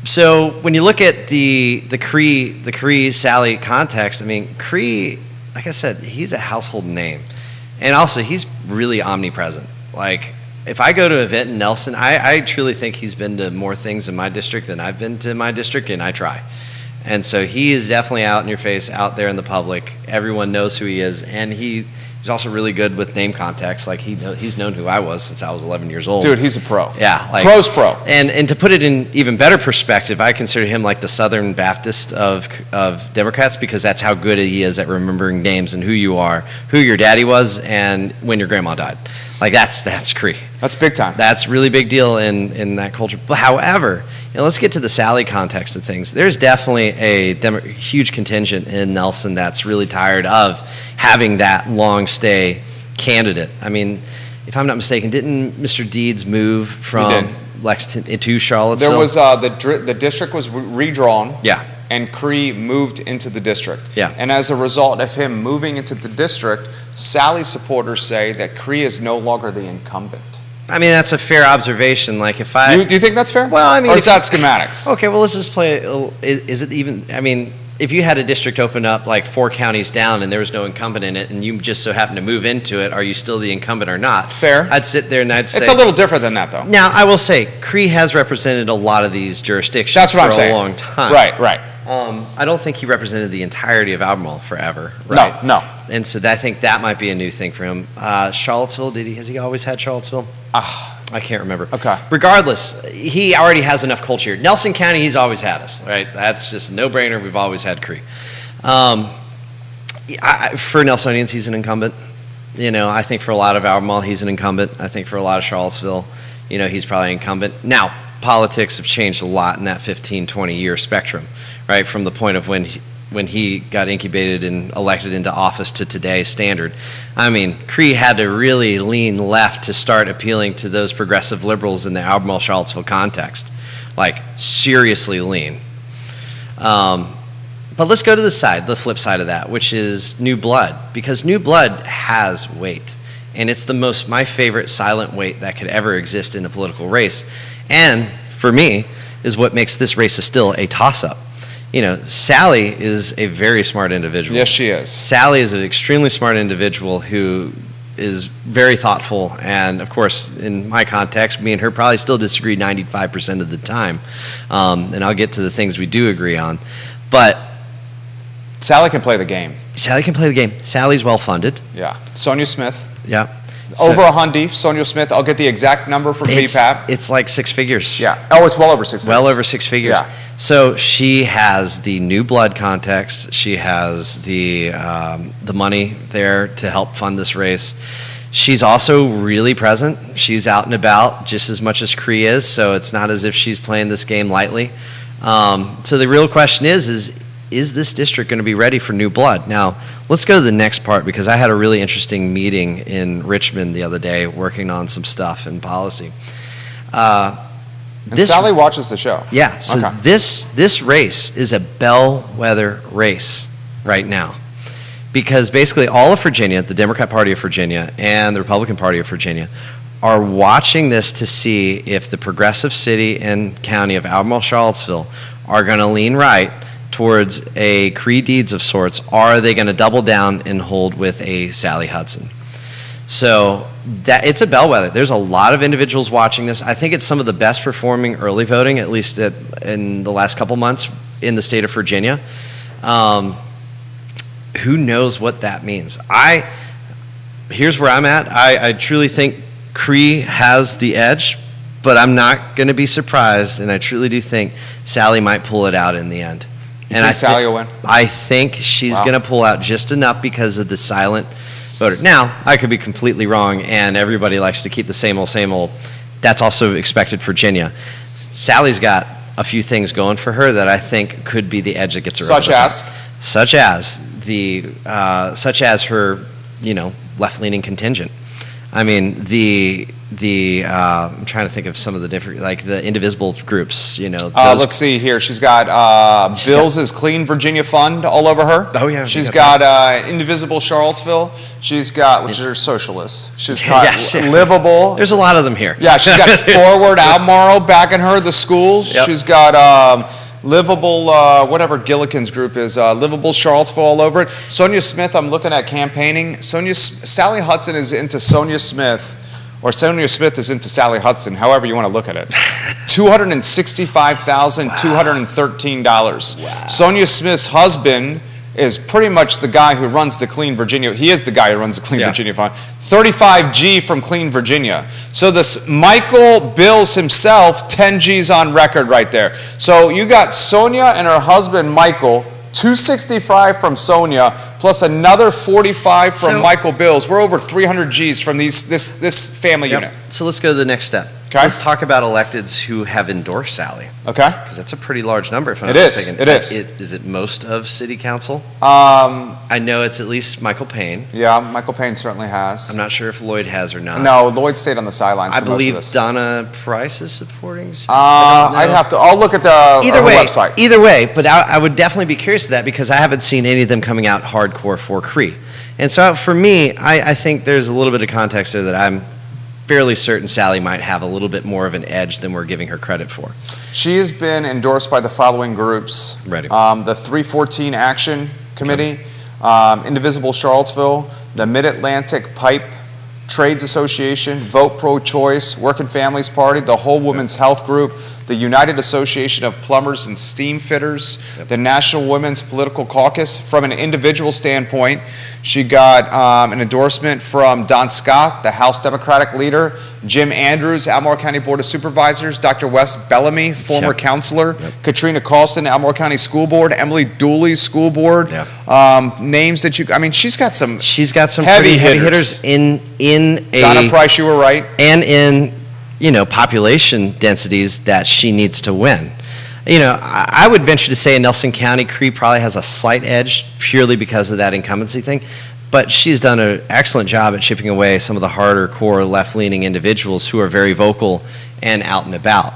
So when you look at the Cree Sally context, I mean, Cree, like I said, he's a household name, and also he's really omnipresent. Like if I go to an event in Nelson, I truly think he's been to more things in my district than I've been to my district, and I try. And so he is definitely out in your face, out there in the public. Everyone knows who he is, and he's also really good with name context. Like he's known who I was since I was 11 years old. Dude, he's a pro. Yeah, pro's pro. And to put it in even better perspective, I consider him like the Southern Baptist of Democrats because that's how good he is at remembering names and who you are, who your daddy was, and when your grandma died. Like that's Cree. That's big time. That's really big deal in that culture. But however, let's get to the Sally context of things. There's definitely a huge contingent in Nelson that's really tired of having that long stay candidate. I mean, if I'm not mistaken, didn't Mr. Deeds move from Lexington to Charlottesville? There was the district was redrawn. Yeah. And Cree moved into the district. Yeah. And as a result of him moving into the district, Sally's supporters say that Cree is no longer the incumbent. I mean, that's a fair observation. Like if do you think that's fair? Well, I mean, or is that schematics? Okay, well, let's just play. Is it even? I mean, if you had a district open up like 4 counties down and there was no incumbent in it, and you just so happen to move into it, are you still the incumbent or not? Fair. I'd sit there and I'd say it's a little different than that, though. Now, I will say, Cree has represented a lot of these jurisdictions That's what I'm for saying. a long time. Right. I don't think he represented the entirety of Albemarle forever, right? No. And so I think that might be a new thing for him. Charlottesville, has he always had Charlottesville? I can't remember. Okay. Regardless, he already has enough culture. Nelson County, he's always had us, right? That's just a no-brainer. We've always had Cree. For Nelsonians, he's an incumbent. I think for a lot of Albemarle, he's an incumbent. I think for a lot of Charlottesville, he's probably incumbent. Now, politics have changed a lot in that 15, 20-year spectrum, right? From the point of when he got incubated and elected into office to today's standard. I mean, Cree had to really lean left to start appealing to those progressive liberals in the Albemarle-Charlottesville context. Like, seriously lean. But let's go to the flip side of that, which is new blood. Because new blood has weight. And it's my favorite silent weight that could ever exist in a political race. And, for me, is what makes this race still a toss-up. Sally is a very smart individual. Yes, she is. Sally is an extremely smart individual who is very thoughtful. And, of course, in my context, me and her probably still disagree 95% of the time. And I'll get to the things we do agree on. But Sally can play the game. Sally's well-funded. Yeah. Sonia Smith. Yeah. Over a Hyundai, Sonia Smith. I'll get the exact number from VPAP. It's like 6 figures. Yeah. Oh, it's well over 6 figures. Well over 6 figures. Yeah. So she has the new blood context. She has the money there to help fund this race. She's also really present. She's out and about just as much as Cree is, so it's not as if she's playing this game lightly. So the real question is this district going to be ready for new blood? Now, let's go to the next part, because I had a really interesting meeting in Richmond the other day working on some stuff in policy. Sally watches the show. Yeah, so okay. This race is a bellwether race right now, because basically all of Virginia, the Democrat Party of Virginia and the Republican Party of Virginia, are watching this to see if the progressive city and county of Albemarle-Charlottesville are going to lean right towards a Cree deeds of sorts, or are they going to double down and hold with a Sally Hudson? So that it's a bellwether. There's a lot of individuals watching this. I think it's some of the best performing early voting, at least in the last couple months in the state of Virginia. Who knows what that means? Here's where I'm at. I truly think Cree has the edge, but I'm not going to be surprised, and I truly do think Sally might pull it out in the end. And Sally will win? I think she's going to pull out just enough because of the silent voter. Now, I could be completely wrong, and everybody likes to keep the same old. That's also expected Virginia. Sally's got a few things going for her that I think could be the edge that gets her over the top. Such as her, left-leaning contingent. I mean, I'm trying to think of some of the different, like the indivisible groups, let's see here. She's got Bill's Clean Virginia Fund all over her. Oh, yeah. She's got Indivisible Charlottesville. She's got, which are socialists. She's got Livable. There's a lot of them here. Yeah, she's got Forward Albemarle backing her, the schools. Yep. She's got Livable, whatever Gillikin's group is, Livable Charlottesville all over it. Sonia Smith, I'm looking at campaigning. Sally Hudson is into Sonia Smith, or Sonia Smith is into Sally Hudson, however you want to look at it. $265,213. Wow. Sonia Smith's husband is pretty much the guy who runs the Clean Virginia. He is the guy who runs the Clean Virginia Fund. 35G from Clean Virginia. So this Michael Bills himself, 10 G's on record right there. So you got Sonia and her husband Michael, 265 from Sonia, plus another 45 from Michael Bills. We're over 300 G's from this family unit. So let's go to the next step. Okay. Let's talk about electeds who have endorsed Sally. Okay. Because that's a pretty large number, if I'm not mistaken. It is. Is it most of city council? I know it's at least Michael Payne. Yeah, Michael Payne certainly has. I'm not sure if Lloyd has or not. No, Lloyd stayed on the sidelines for most of this. I believe Donna Price is supporting. I'll look at the website. Either way, but I would definitely be curious of that, because I haven't seen any of them coming out hardcore for Cree. And so for me, I think there's a little bit of context there that I'm fairly certain Sally might have a little bit more of an edge than we're giving her credit for. She has been endorsed by the following groups. Ready. The 314 Action Committee, Indivisible Charlottesville, the Mid-Atlantic Pipe Trades Association, Vote Pro-Choice, Working Families Party, the Whole Women's Health Group, the United Association of Plumbers and Steam Fitters, the National Women's Political Caucus. From an individual standpoint, she got an endorsement from Don Scott, the House Democratic leader, Jim Andrews, Albemarle County Board of Supervisors, Dr. Wes Bellamy, former counselor, Katrina Carlson, Albemarle County School Board, Emily Dooley, School Board. Names that she's got some heavy hitters in Donna Price, you were right. And in, population densities that she needs to win. I would venture to say in Nelson County, Cree probably has a slight edge purely because of that incumbency thing. But she's done an excellent job at chipping away some of the harder core left-leaning individuals who are very vocal and out and about.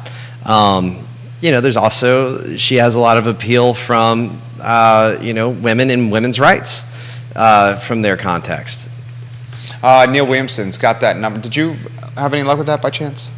There's also, she has a lot of appeal from, women and women's rights from their context. Neil Williamson's got that number. Did you have any luck with that by chance?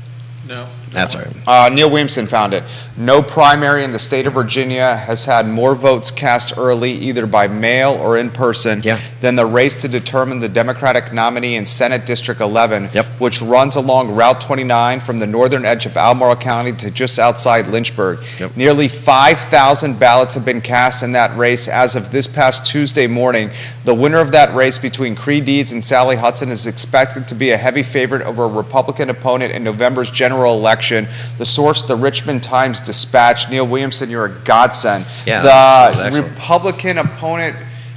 No. That's all right. Neil Williamson found it. No primary in the state of Virginia has had more votes cast early, either by mail or in person, than the race to determine the Democratic nominee in Senate District 11, which runs along Route 29 from the northern edge of Albemarle County to just outside Lynchburg. Nearly 5,000 ballots have been cast in that race as of this past Tuesday morning. The winner of that race between Cree Deeds and Sally Hudson is expected to be a heavy favorite over a Republican opponent in November's general election. The source, the Richmond Times-Dispatch. Neil Williamson, you're a godsend. The Republican opponent,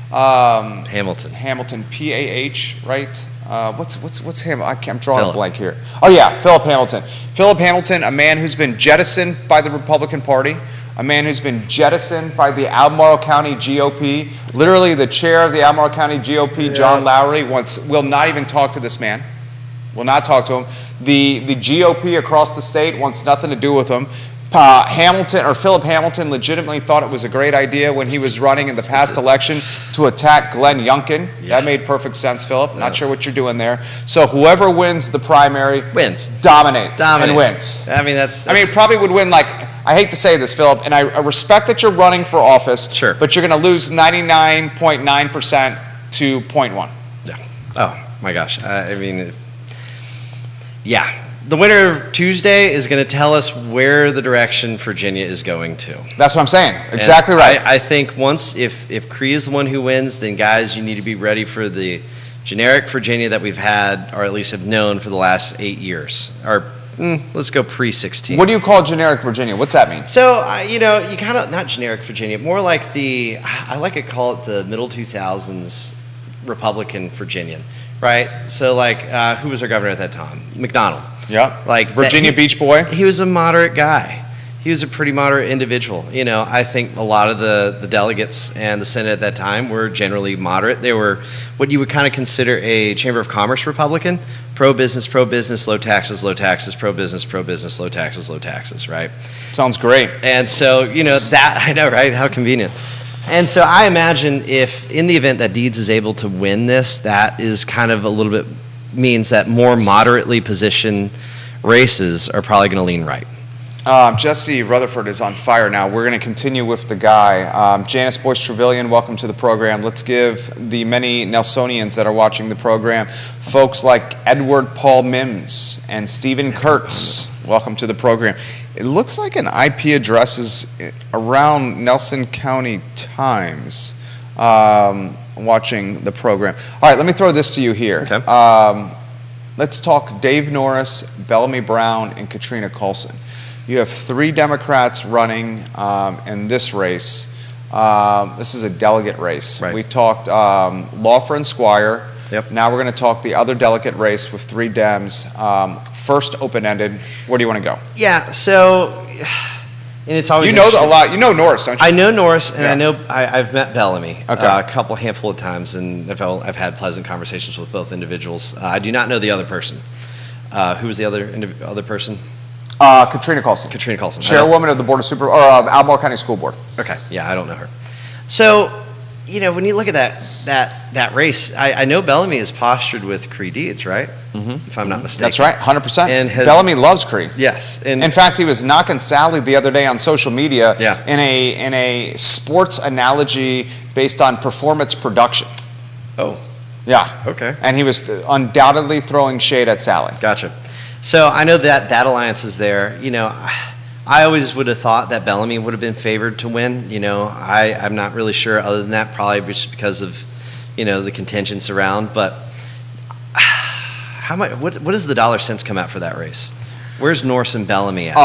Hamilton, P-A-H, right? What's Hamilton? I'm drawing a blank here. Oh yeah, Philip Hamilton. Philip Hamilton, a man who's been jettisoned by the Republican Party, a man who's been jettisoned by the Albemarle County GOP. Literally, the chair of the Albemarle County GOP, John Lowry, will not even talk to this man. Will not talk to him. The GOP across the state wants nothing to do with him. Philip Hamilton legitimately thought it was a great idea when he was running in the past election to attack Glenn Youngkin. That made perfect sense, Philip. Not sure what you're doing there. So whoever wins the primary dominates. And wins. Probably would win I hate to say this, Philip, and I respect that you're running for office, but you're going to lose 99.9% to 0.1. Yeah. Oh, my gosh. The winner of Tuesday is going to tell us where the direction Virginia is going to. That's what I'm saying. Exactly right. I think if Cree is the one who wins, then guys, you need to be ready for the generic Virginia that we've had, or at least have known for the last 8 years. Or let's go pre-16. What do you call generic Virginia? What's that mean? So, you kind of, not generic Virginia, more like I like to call it the middle 2000s Republican Virginian. Right, so who was our governor at that time? McDonald. Yeah. Virginia Beach boy. He was a moderate guy. He was a pretty moderate individual. I think a lot of the delegates and the Senate at that time were generally moderate. They were what you would kind of consider a Chamber of Commerce Republican: pro-business, low taxes, pro-business, low taxes, right? Sounds great. And so that I know, right? How convenient. And so I imagine if, in the event that Deeds is able to win this, that is kind of a little bit means that more moderately positioned races are probably going to lean right. Jesse Rutherford is on fire now. We're going to continue with the guy. Janice Boyce Trevelyan, welcome to the program. Let's give the many Nelsonians that are watching the program, folks like Edward Paul Mims and Stephen Kurtz, welcome to the program. It looks like an IP address is around Nelson County Times watching the program. All right, let me throw this to you here. Okay. Let's talk Dave Norris, Bellamy Brown, and Katrina Carlson. You have 3 Democrats running in this race. This is a delegate race. Right. We talked Lawfer and Squire. Yep. Now we're going to talk the other delegate race with 3 Dems. First open-ended. Where do you want to go? Yeah. So, and it's always a lot. You know Norris, don't you? I know Norris, and I know I've met Bellamy a handful of times, and I've had pleasant conversations with both individuals. I do not know the other person. Who was the other person? Katrina Carlson. Katrina Carlson. Chairwoman of the Board of Albemarle County School Board. Okay. Yeah, I don't know her. So, when you look at that race, I know Bellamy is postured with Cree Deeds, right? Mm-hmm. If I'm not mistaken. That's right, 100%. And Bellamy loves Cree. Yes. In fact, he was knocking Sally the other day on social media Yeah. in a sports analogy based on performance production. Oh. Yeah. Okay. And he was undoubtedly throwing shade at Sally. Gotcha. So I know that alliance is there. I always would have thought that Bellamy would have been favored to win. I'm not really sure. Other than that, probably just because of, the contingents around. But how much? What does the dollar cents come out for that race? Where's Norris and Bellamy at?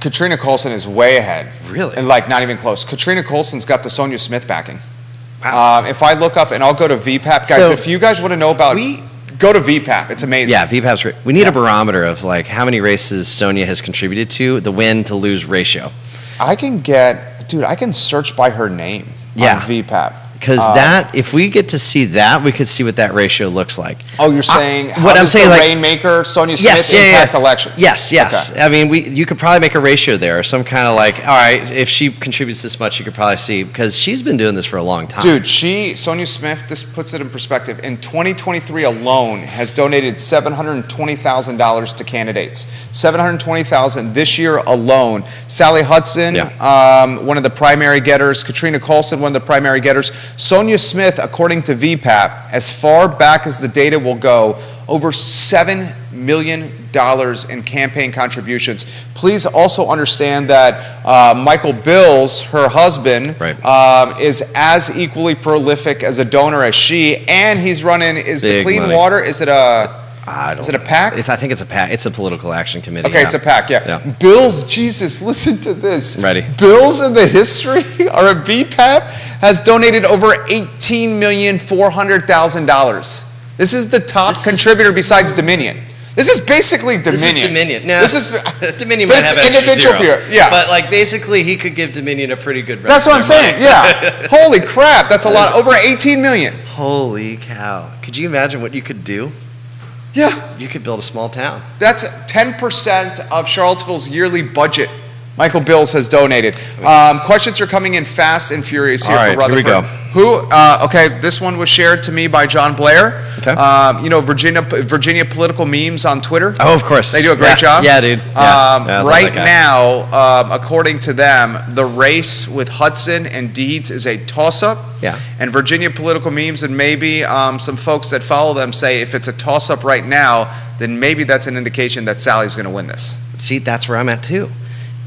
Katrina Coulson is way ahead. Really? And not even close. Katrina Coulson's got the Sonia Smith backing. Wow. If I look up, and I'll go to VPAP, guys. So if you guys want to know about, go to VPAP. It's amazing. Yeah, VPAP's great. We need a barometer of how many races Sonia has contributed to, the win to lose ratio. I can search by her name on VPAP. Because if we get to see that, we could see what that ratio looks like. Oh, you're saying Rainmaker, Sonia Smith impact elections? Yes. Okay. I mean, you could probably make a ratio there, some kind of all right, if she contributes this much, you could probably see, because she's been doing this for a long time. Dude, Sonia Smith, this puts it in perspective, in 2023 alone has donated $720,000 to candidates. $720,000 this year alone. Sally Hudson, one of the primary getters. Katrina Coulson, one of the primary getters. Sonia Smith, according to VPAP, as far back as the data will go, over $7 million in campaign contributions. Please also understand that Michael Bills, her husband, is as equally prolific as a donor as she, and he's running, the Clean Water, is it a PAC? I think it's a PAC. It's a political action committee. Okay, it's a PAC, yeah. Bills, Jesus, listen to this. Ready. Bills in the history, or a VPAP, has donated over $18,400,000. This is the top contributor besides Dominion. This is basically Dominion. This is Dominion. No, this is Dominion might have extra individual zero. Yeah. But basically he could give Dominion a pretty good rest. That's what I'm saying. Yeah. Holy crap, that's a lot. Over 18 million. Holy cow. Could you imagine what you could do? Yeah. You could build a small town. That's 10% of Charlottesville's yearly budget. Michael Bills has donated. Questions are coming in fast and furious here for Rutherford. Here we go. This one was shared to me by John Blair. Okay. Virginia political memes on Twitter. Oh, of course. They do a great job. Yeah, dude. Right now, according to them, the race with Hudson and Deeds is a toss-up. Yeah. And Virginia political memes, and maybe some folks that follow them say if it's a toss-up right now, then maybe that's an indication that Sally's going to win this. See, that's where I'm at too.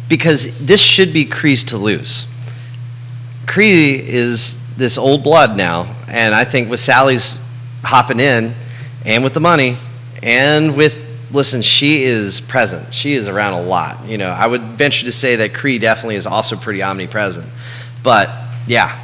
Because this should be Cree's to lose. Cree is this old blood now, and I think with Sally's hopping in, and with the money, and she is present. She is around a lot. I would venture to say that Cree definitely is also pretty omnipresent. But yeah,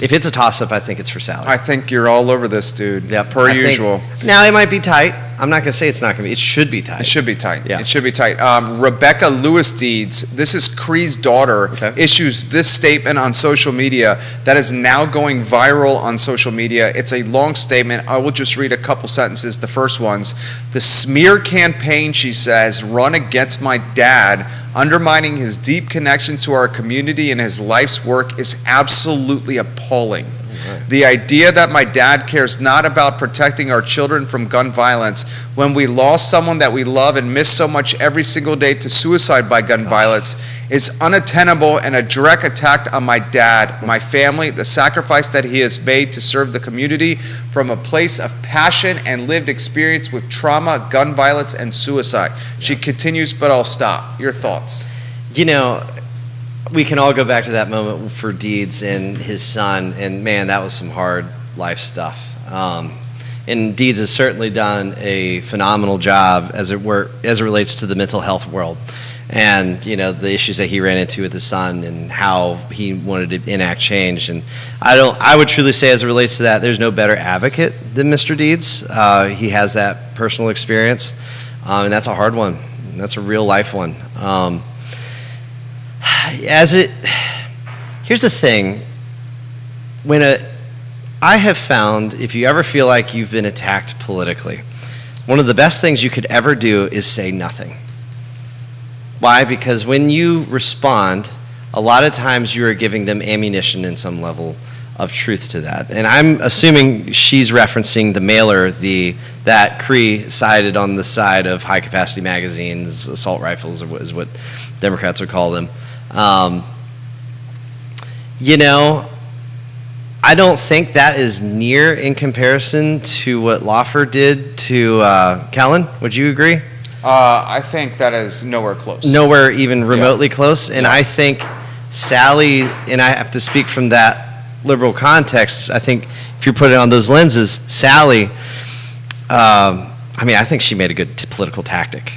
if it's a toss-up, I think it's for Sally. I think you're all over this, dude. Yeah, per usual. Now it might be tight. I'm not going to say it's not going to be. It should be tight. It should be tight. Yeah. It should be tight. Rebecca Lewis Deeds, this is Cree's daughter, issues this statement on social media that is now going viral on social media. It's a long statement. I will just read a couple sentences. The first one's, the smear campaign, she says, run against my dad, undermining his deep connection to our community and his life's work is absolutely appalling. The idea that my dad cares not about protecting our children from gun violence when we lost someone that we love and miss so much every single day to suicide by gun violence is unattainable and a direct attack on my dad, my family, the sacrifice that he has made to serve the community from a place of passion and lived experience with trauma, gun violence, and suicide. She continues, but I'll stop. Your thoughts? We can all go back to that moment for Deeds and his son, and man, that was some hard life stuff. And Deeds has certainly done a phenomenal job as it relates to the mental health world, and the issues that he ran into with his son and how he wanted to enact change. And I would truly say, as it relates to that, there's no better advocate than Mr. Deeds. He has that personal experience, and that's a hard one. That's a real life one. Here's the thing. I have found, if you ever feel like you've been attacked politically, one of the best things you could ever do is say nothing. Why? Because when you respond, a lot of times you are giving them ammunition in some level of truth to that. And I'm assuming she's referencing the mailer that Cree cited on the side of high-capacity magazines, assault rifles is what Democrats would call them. I don't think that is near in comparison to what Lawford did to Kellen. Would you agree? I think that is nowhere close. Nowhere even remotely close. And I think Sally, and I have to speak from that liberal context, I think if you put it on those lenses, Sally, I think she made a good political tactic.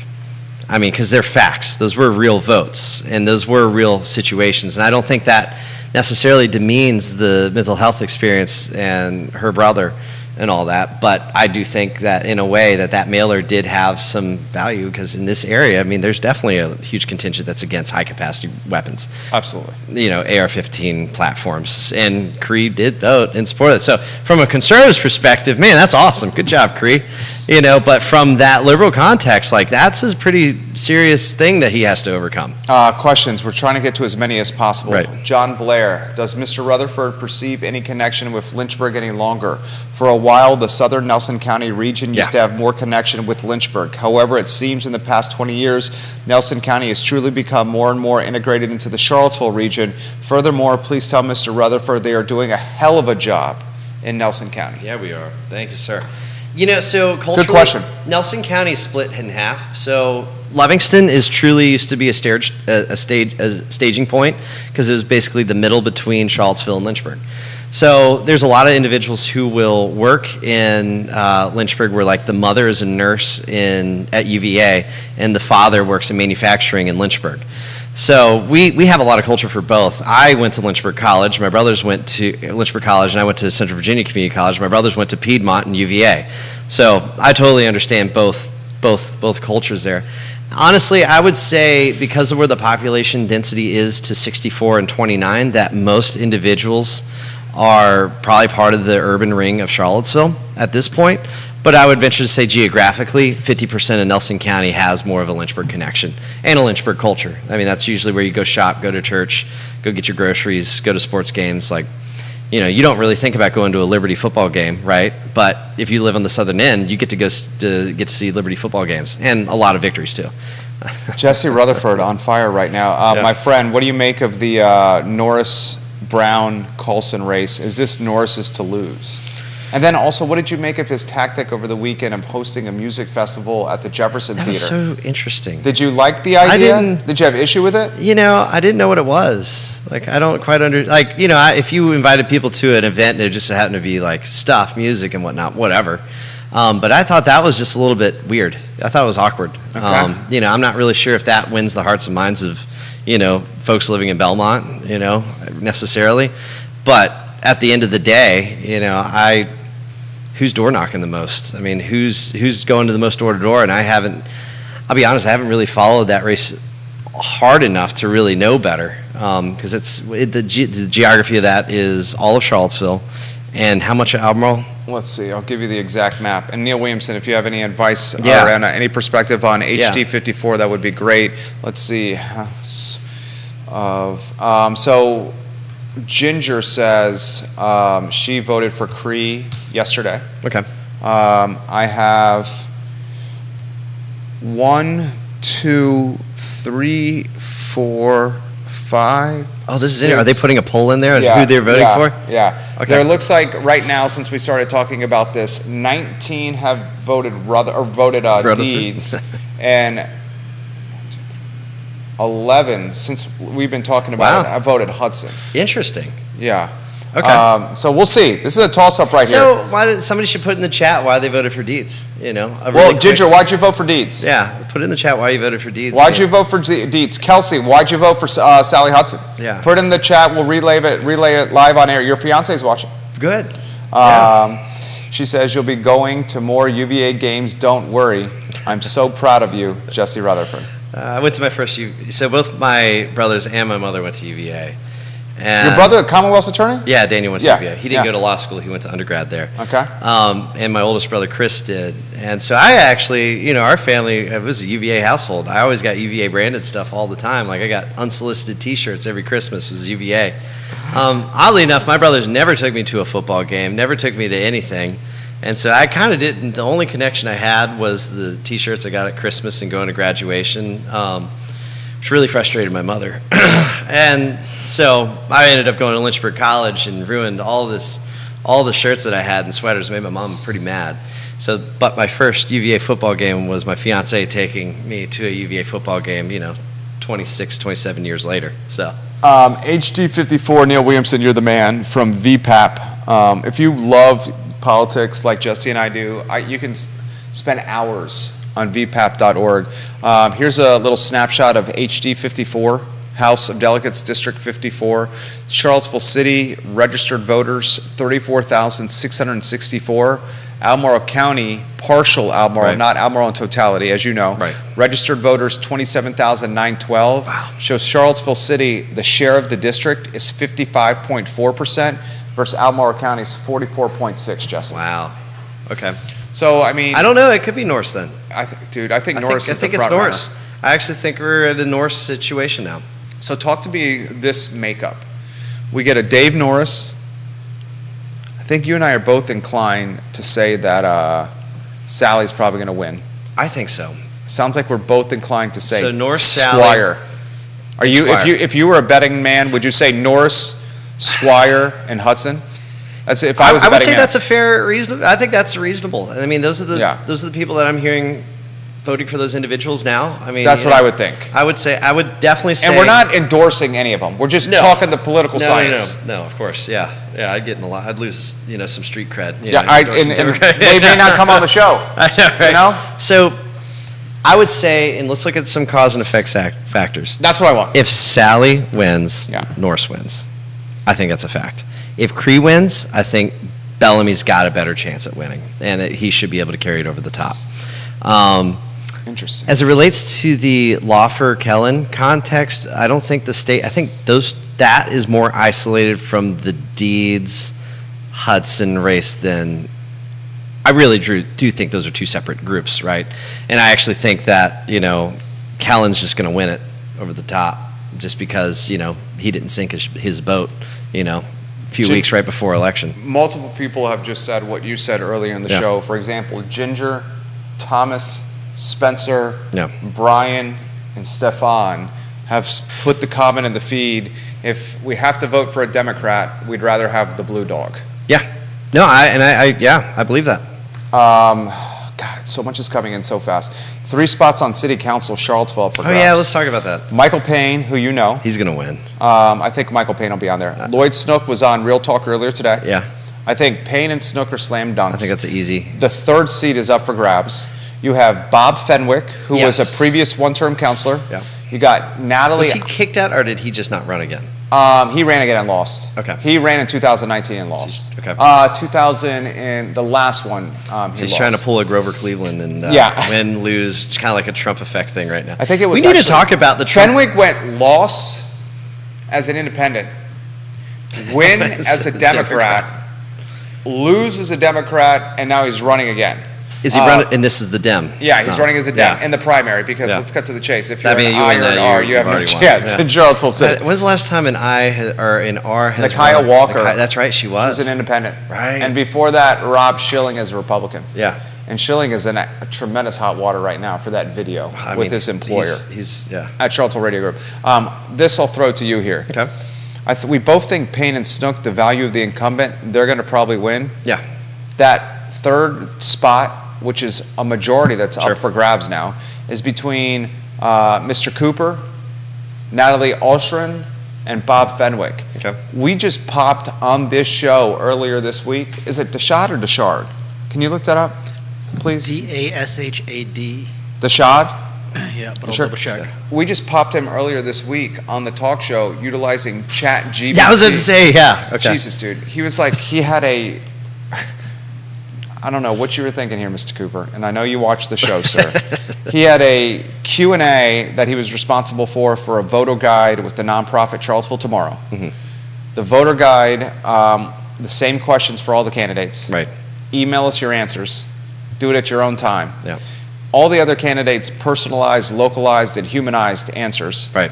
I mean, because they're facts. Those were real votes, and those were real situations. And I don't think that necessarily demeans the mental health experience and her brother and all that. But I do think that in a way that mailer did have some value, because in this area, I mean, there's definitely a huge contingent that's against high-capacity weapons. Absolutely. AR-15 platforms. And Cree did vote in support of it. So from a conservative's perspective, man, that's awesome. Good job, Cree. But from that liberal context, that's a pretty serious thing that he has to overcome. Questions. We're trying to get to as many as possible. Right. John Blair, does Mr. Rutherford perceive any connection with Lynchburg any longer? For a while, the southern Nelson County region used to have more connection with Lynchburg. However, it seems in the past 20 years, Nelson County has truly become more and more integrated into the Charlottesville region. Furthermore, please tell Mr. Rutherford they are doing a hell of a job in Nelson County. Yeah, we are. Thank you, sir. So culturally, good question. Nelson County is split in half. So Livingston is truly used to be a staging point, because it was basically the middle between Charlottesville and Lynchburg. So there's a lot of individuals who will work in Lynchburg, where the mother is a nurse at UVA, and the father works in manufacturing in Lynchburg. So we have a lot of culture for both. I went to Lynchburg College. My brothers went to Lynchburg College, and I went to Central Virginia Community College. My brothers went to Piedmont and UVA. So I totally understand both cultures there. Honestly, I would say because of where the population density is to 64 and 29, that most individuals are probably part of the urban ring of Charlottesville at this point. But I would venture to say geographically, 50% of Nelson County has more of a Lynchburg connection and a Lynchburg culture. I mean, that's usually where you go shop, go to church, go get your groceries, go to sports games. You don't really think about going to a Liberty football game, right? But if you live on the southern end, you get to get to see Liberty football games, and a lot of victories too. Jesse Rutherford on fire right now. My friend, what do you make of the Norris Brown Coulson race? Is this Norris's to lose? And then also, what did you make of his tactic over the weekend of hosting a music festival at the Jefferson Theater? That was so interesting. Did you like the idea? Did you have issue with it? I didn't know what it was. I don't quite if you invited people to an event and it just happened to be stuff, music and whatnot, whatever. But I thought that was just a little bit weird. I thought it was awkward. Okay. I'm not really sure if that wins the hearts and minds of, folks living in Belmont, necessarily. But at the end of the day, who's door knocking the most? I mean, who's going to the most door to door? And I'll be honest, I haven't really followed that race hard enough to really know better, because the geography of that is all of Charlottesville, and how much of Albemarle? Let's see. I'll give you the exact map. And Neil Williamson, if you have any advice or any perspective on HD 54, that would be great. Let's see. So Ginger says she voted for Cree yesterday. Okay. I have 1, 2, 3, 4, 5. Oh, this is it. Are they putting a poll in there on who they're voting for? Yeah. Okay. There looks like right now, since we started talking about this, 19 have voted Deeds, and 11, since we've been talking about it, I voted Hudson. Interesting. Yeah. Okay. So we'll see. This is a toss-up right here. So somebody should put in the chat why they voted for Deeds. Ginger, why'd you vote for Deeds? Yeah, put in the chat why you voted for Deeds. Why'd you vote for Deeds? Kelsey, why'd you vote for Sally Hudson? Yeah. Put in the chat. We'll relay it live on air. Your fiance's watching. Good. She says you'll be going to more UVA games. Don't worry. I'm so proud of you, Jesse Rutherford. I went to my first so both my brothers and my mother went to UVA. And your brother, a Commonwealth's attorney? Yeah, Daniel went to UVA. He didn't go to law school. He went to undergrad there. Okay. And my oldest brother, Chris, did. And so I actually, our family, it was a UVA household. I always got UVA branded stuff all the time. I got unsolicited T-shirts every Christmas was UVA. Oddly enough, my brothers never took me to a football game, never took me to anything. And so I kind of didn't. The only connection I had was the T-shirts I got at Christmas and going to graduation. which really frustrated my mother. And so I ended up going to Lynchburg College and ruined all the shirts that I had and sweaters, made my mom pretty mad. So, but my first UVA football game was my fiance taking me to a UVA football game, 26, 27 years later. So, HD54, Neil Williamson, you're the man from VPAP. If you love politics like Jesse and I do, you can spend hours on vpap.org. Here's a little snapshot of HD54, House of Delegates, District 54. Charlottesville City, registered voters, 34,664. Albemarle County, partial Albemarle, Right. not Albemarle in totality, as you know. Right. Registered voters, 27,912. Wow. Shows Charlottesville City, the share of the district is 55.4% versus Albemarle County's 44.6, Jesse. wow. Okay. So, I mean, I don't know. It could be Norse then. I think Norris is the I think it's front runner. Norse. I actually think we're at a Norse situation now. So talk to me this makeup. We get a Dave Norris. I think you and I are both inclined to say that Sally's probably going to win. I think so. Sounds like we're both inclined to say So Norris, Sally. Squire. Are you Squire. if you were a betting man, would you say Norris, Squire, and Hudson? That's if I was a I would betting say man. that's a fair reason. I think that's reasonable. I mean, those are the Yeah. people that I'm hearing voting for those individuals now. I mean, That's what I would think. I would definitely say. And we're not endorsing any of them. We're just No. talking the political No, science. no, of course, yeah. I'd get in a lot. I'd lose, some street cred. Yeah, and they may not come on the show. I know, right? You know? So, I would say, and let's look at some cause and effect factors. That's what I want. If Sally wins, Yeah. Norse wins. I think that's a fact. If Cree wins, I think Bellamy's got a better chance at winning, and he should be able to carry it over the top. Interesting. As it relates to the Lawfer-Kellen context, I don't think the state. I think that is more isolated from the Deeds Hudson race than. I really do think those are two separate groups, right? And I actually think that Kellen's just going to win it over the top, just because he didn't sink his boat, a few weeks right before election. Multiple people have just said what you said earlier in the Yeah. show. For example, Ginger, Thomas, Spencer, Yeah. Brian, and Stefan have put the comment in the feed. If we have to vote for a Democrat, we'd rather have the blue dog. Yeah. No, I believe that. God, so much is coming in so fast. 3 spots on City Council, Charlottesville up for Oh grabs. yeah, let's talk about that. Michael Payne, who you know. He's going to win. I think Michael Payne will be on there. Lloyd Snook was on Real Talk earlier today. Yeah. I think Payne and Snook are slam dunks. I think that's easy. The 3rd seat is up for grabs. You have Bob Fenwick, who was Yes. a previous one-term counselor. Yeah. You got Natalie. Was he kicked out, or did he just not run again? He ran again and lost. Okay. He ran in 2019 and lost. Okay. 2000 in the last one. He So he's lost. trying to pull a Grover Cleveland and Yeah. win, lose. It's kind of like a Trump effect thing right now. I think it was. We need to actually- talk about the Trump. Fenwick went loss as an independent, win as a Democrat, lose as a Democrat, and now he's running again. Is he running? And this is the Dem. Yeah, he's Oh, running as a Dem yeah. in the primary because Yeah. let's cut to the chase. If you're That an means you I win or an that, R, you have no already won. chance Yeah. in Charlottesville City. When's the last time an or an R has Nakaya run? Walker. That's right, she She was. was an independent. Right. And before that, Rob Schilling is a Republican. Yeah. And Schilling is in a tremendous hot water right now for that video I with mean, his employer He's yeah. at Charlottesville Radio Group. This I'll throw to you here. Okay. We both think Payne and Snook, the value of the incumbent, they're going to probably win. Yeah. That 3rd spot, which is a majority that's Sure. up for grabs now, is between Mr. Cooper, Natalie Alshrin, and Bob Fenwick. Okay. We just popped on this show earlier this week. Is it Deshad or Deshard? Can you look that up, please? Dashad. Deshad? Yeah, but I'll Sure. double check. We just popped him earlier this week on the talk show utilizing ChatGPT. Yeah, I was going to say yeah. Okay. Jesus, dude. He was like, he had a, I don't know what you were thinking here, Mr. Cooper, and I know you watched the show, sir. He had a Q&A that he was responsible for a voter guide with the nonprofit Charlottesville Tomorrow. Mm-hmm. The voter guide, the same questions for all the candidates. Right. Email us your answers. Do it at your own time. Yeah. All the other candidates personalized, localized, and humanized answers. Right.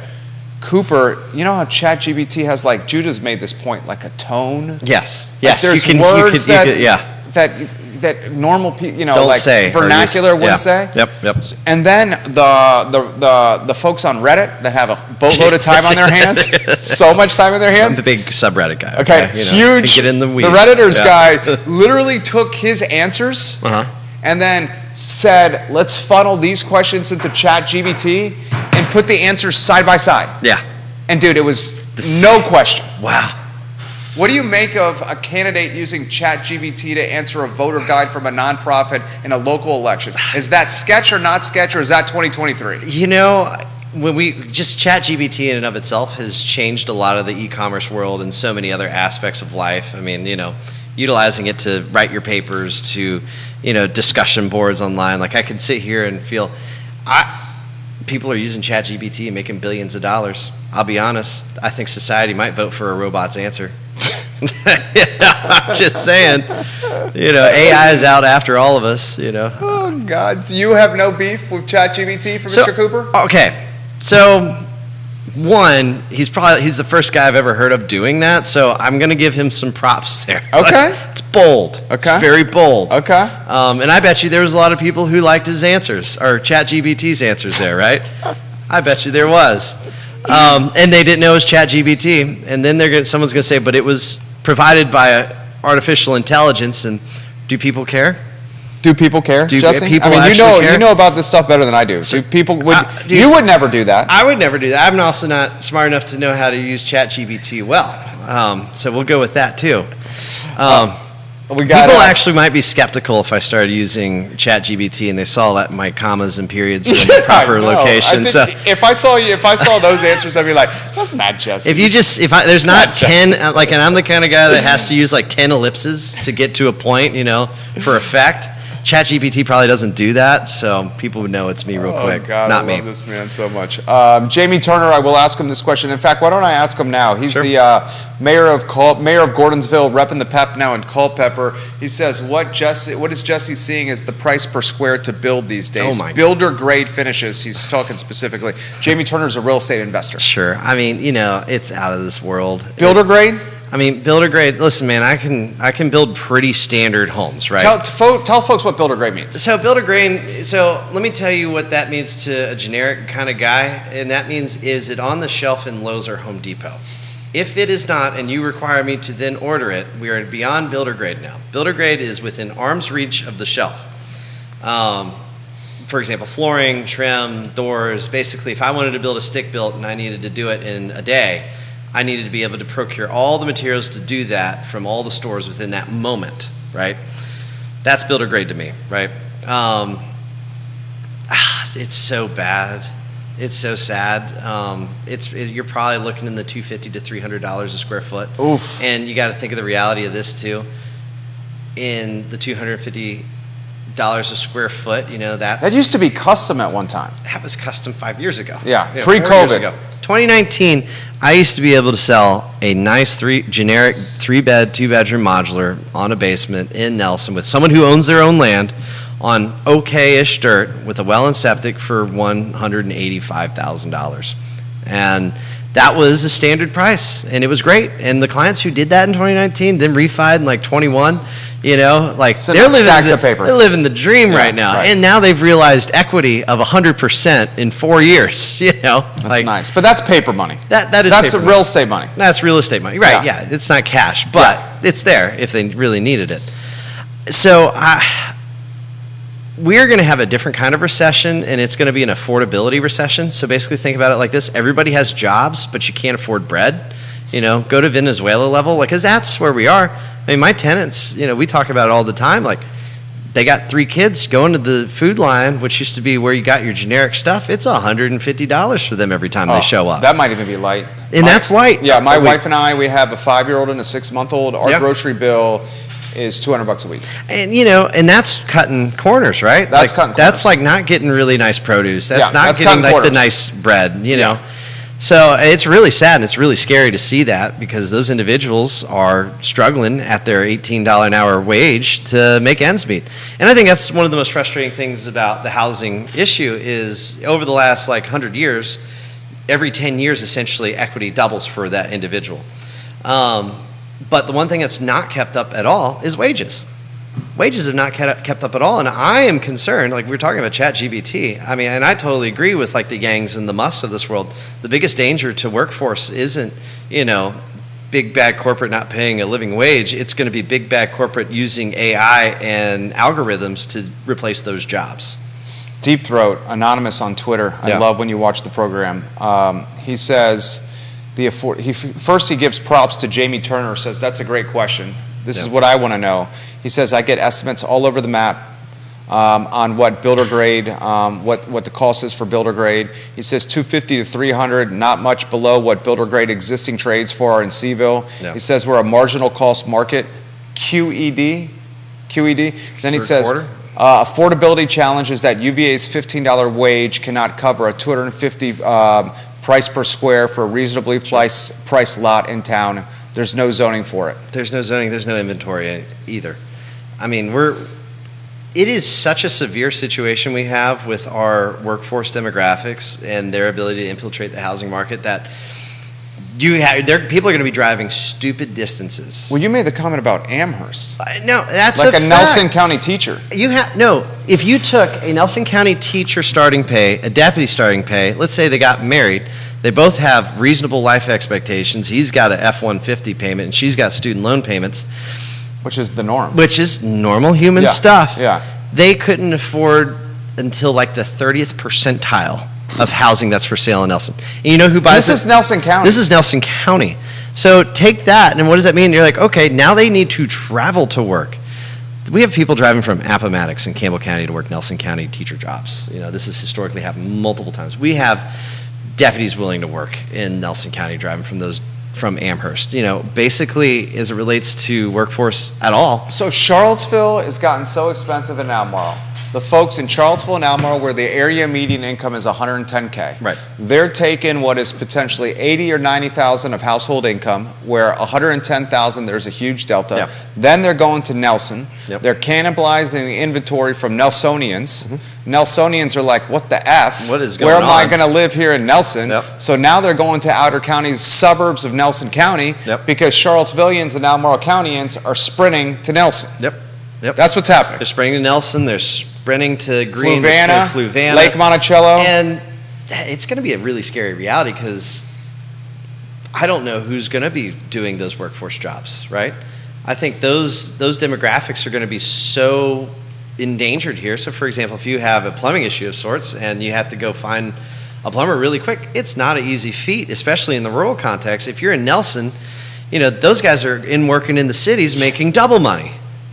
Cooper, you know how ChatGPT has, like, Judah's made this point, like a tone? Yes. Like Yes. there's you words could, yeah. that that normal people, Don't like say, or vernacular use- would yeah. say. Yep. And then the folks on Reddit that have a boatload of time on their hands, so much time on their I'm hands. the big subreddit guy. Okay, huge. Get in the weeds. The Redditors Yeah. guy literally took his answers Uh-huh. and then said, let's funnel these questions into ChatGPT and put the answers side by side. Yeah. And dude, it was no question. Wow. What do you make of a candidate using ChatGPT to answer a voter guide from a nonprofit in a local election? Is that sketch or not sketch, or is that 2023? When we just ChatGPT in and of itself has changed a lot of the e-commerce world and so many other aspects of life. I mean, utilizing it to write your papers, to, discussion boards online. Like I could sit here and feel, people are using ChatGPT and making billions of dollars. I'll be honest, I think society might vote for a robot's answer. I'm just saying, AI is out after all of us, Oh, God. Do you have no beef with ChatGPT for Mr. Cooper? Okay. So, one, he's the first guy I've ever heard of doing that, so I'm going to give him some props there. Okay. It's bold. Okay. It's very bold. Okay. And I bet you there was a lot of people who liked his answers, or ChatGPT's answers there, right? I bet you there was. And they didn't know it was ChatGPT, and then someone's going to say, but it was provided by artificial intelligence, and do people care? Do people care, Do Jesse? people I mean, actually care? you know about this stuff better than I do. So people would, dude, you would never do that. I would never do that. I'm also not smart enough to know how to use ChatGPT well. So we'll go with that too. People actually might be skeptical if I started using ChatGPT and they saw that my commas and periods were in the proper location. So if I saw those answers, I'd be like, that's not Jesse. There's not 10, and I'm the kind of guy that has to use like 10 ellipses to get to a point, for effect. ChatGPT probably doesn't do that, so people would know it's me real quick. Oh, God, not I me. love this man so much. Jamie Turner, I will ask him this question. In fact, why don't I ask him now? He's Sure. the mayor of Gordonsville, repping the PEP now in Culpeper. He says, what is Jesse seeing as the price per square to build these days? Oh, my Builder grade finishes, he's talking specifically. Jamie Turner's a real estate investor. Sure. I mean, it's out of this world. Builder grade? Builder grade. Listen, man, I can build pretty standard homes, right? Tell folks what builder grade means. So builder grade. So let me tell you what that means to a generic kind of guy, and that means is it on the shelf in Lowe's or Home Depot? If it is not, and you require me to then order it, we are beyond builder grade now. Builder grade is within arm's reach of the shelf. For example, flooring, trim, doors. Basically, if I wanted to build a stick built and I needed to do it in a day, I needed to be able to procure all the materials to do that from all the stores within that moment, right? That's builder grade to me, right? It's so bad. It's so sad. You're probably looking in the $250 to $300 a square foot. Oof. And you got to think of the reality of this too. In the $250 a square foot, that used to be custom at one time. That was custom 5 years ago. Yeah, 4 years pre-COVID. ago. 2019, I used to be able to sell a nice generic 3-bed, 2-bedroom modular on a basement in Nelson with someone who owns their own land on okay-ish dirt with a well and septic for $185,000. And that was a standard price, and it was great. And the clients who did that in 2019, then refied in like 21, they're stacks of paper. They're living the dream right now. Right. And now they've realized equity of 100% in 4 years. That's nice, but that's paper money. That's paper real estate money. That's real estate money, right? Yeah, it's not cash, but it's there if they really needed it. So we're going to have a different kind of recession, and it's going to be an affordability recession. So basically, think about it like this: everybody has jobs, but you can't afford bread. Go to Venezuela level, because that's where we are. I mean, my tenants, we talk about it all the time. Like, they got 3 kids going to the food line, which used to be where you got your generic stuff. It's $150 for them every time they show up. That might even be light. And that's light. Yeah, my wife and I, we have a 5-year-old and a 6-month-old. Our grocery bill is $200 a week. And and that's cutting corners, right? That's cutting corners. That's like not getting really nice produce. That's not that's getting like quarters. the nice bread, know. So it's really sad and it's really scary to see that, because those individuals are struggling at their $18 an hour wage to make ends meet. And I think that's one of the most frustrating things about the housing issue is over the last 100 years, every 10 years essentially equity doubles for that individual. But the one thing that's not kept up at all is wages. wages have not kept up at all. And I am concerned, like we were talking about ChatGPT. I mean, and I totally agree with like the Yangs and the Musks of this world. The biggest danger to workforce isn't, big bad corporate not paying a living wage. It's going to be big bad corporate using AI and algorithms to replace those jobs. Deep Throat, anonymous on Twitter. I love when you watch the program. He says, first he gives props to Jamie Turner, says that's a great question. This is what I want to know. He says, I get estimates all over the map on what builder grade, what the cost is for builder grade. He says 250 to 300, not much below what builder grade existing trades for are in Seville. Yeah. He says we're a marginal cost market, QED. Then he says, affordability challenges that UVA's $15 wage cannot cover a $250 price per square for a reasonably priced lot in town. There's no zoning for it. There's no zoning. There's no inventory either. I mean, it is such a severe situation we have with our workforce demographics and their ability to infiltrate the housing market that people are going to be driving stupid distances. Well, you made the comment about Amherst. No, that's like a fact. Nelson County teacher. If you took a Nelson County teacher starting pay, a deputy starting pay, let's say they got married, they both have reasonable life expectations. He's got an F-150 payment and she's got student loan payments. Which is the norm. Which is normal human stuff. Yeah. They couldn't afford until like the 30th percentile of housing that's for sale in Nelson. And you know who buys This is Nelson County. This is Nelson County. So take that, and what does that mean? You're like, okay, now they need to travel to work. We have people driving from Appomattox and Campbell County to work Nelson County teacher jobs. This has historically happened multiple times. We have deputies willing to work in Nelson County driving from Amherst. Basically, as it relates to workforce at all. So Charlottesville has gotten so expensive in Albemarle. The folks in Charlottesville and Albemarle, where the area median income is $110K, right? They're taking what is potentially $80,000 or $90,000 of household income, where $110,000 there's a huge delta. Yep. Then they're going to Nelson. Yep. They're cannibalizing the inventory from Nelsonians. Mm-hmm. Nelsonians are like, what the F? What is going on? Where am I going to live here in Nelson? Yep. So now they're going to outer counties, suburbs of Nelson County, because Charlottesvillians and Albemarle Countyans are sprinting to Nelson. Yep. That's what's happening. They're sprinting to Nelson. They're sprinting to Green. Fluvanna, Lake Monticello. And it's going to be a really scary reality because I don't know who's going to be doing those workforce jobs, right? I think those demographics are going to be so endangered here. So, for example, if you have a plumbing issue of sorts and you have to go find a plumber really quick, it's not an easy feat, especially in the rural context. If you're in Nelson, those guys are working in the cities making double money.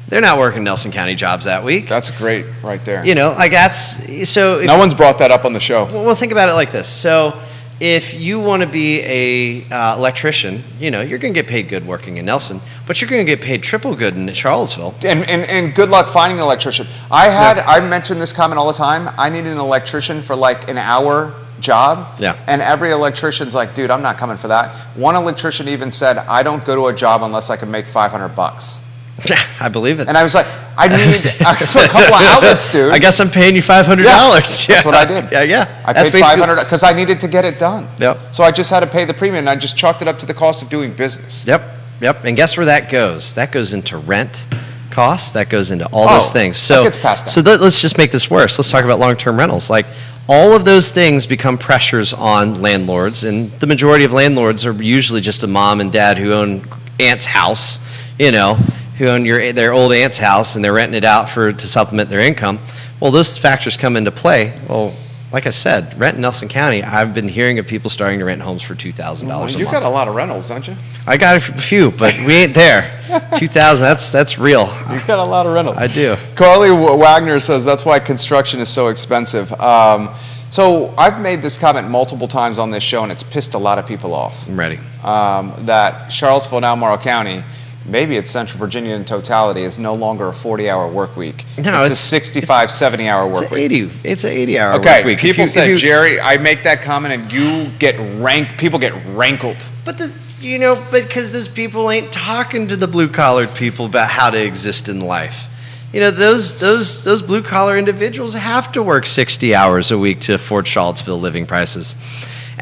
They're not working Nelson County jobs that week. That's great right there. That's so. No one's brought that up on the show. Well, think about it like this. So, if you want to be a electrician, you're going to get paid good working in Nelson, but you're going to get paid triple good in Charlottesville. And good luck finding an electrician. I mention this comment all the time. I need an electrician for like an hour job. Yeah. And every electrician's like, dude, I'm not coming for that. One electrician even said, I don't go to a job unless I can make $500. I believe it. And I was like, I need a couple of outlets, dude. I guess I'm paying you $500. Yeah, that's what I did. Yeah. I paid $500 because I needed to get it done. Yep. So I just had to pay the premium, and I just chalked it up to the cost of doing business. Yep. And guess where that goes? That goes into rent costs. That goes into all those things. So that gets passed down. So let's just make this worse. Let's talk about long-term rentals. Like all of those things become pressures on landlords, and the majority of landlords are usually just a mom and dad who own aunt's house, who own their old aunt's house and they're renting it out to supplement their income. Well, those factors come into play. Well, like I said, rent in Nelson County, I've been hearing of people starting to rent homes for $2,000 a month. You got a lot of rentals, don't you? I got a few, but we ain't there. 2,000, that's real. You got a lot of rentals. I do. Carly Wagner says that's why construction is so expensive. So I've made this comment multiple times on this show, and it's pissed a lot of people off. I'm ready. That Charlottesville and Albemarle County, maybe it's Central Virginia in totality, is no longer a 40-hour work week. No, it's a 65, 70-hour work week. It's an 80-hour work week. People say, Jerry, I make that comment and people get rankled. But because those people ain't talking to the blue-collared people about how to exist in life. Those blue-collar individuals have to work 60 hours a week to afford Charlottesville living prices.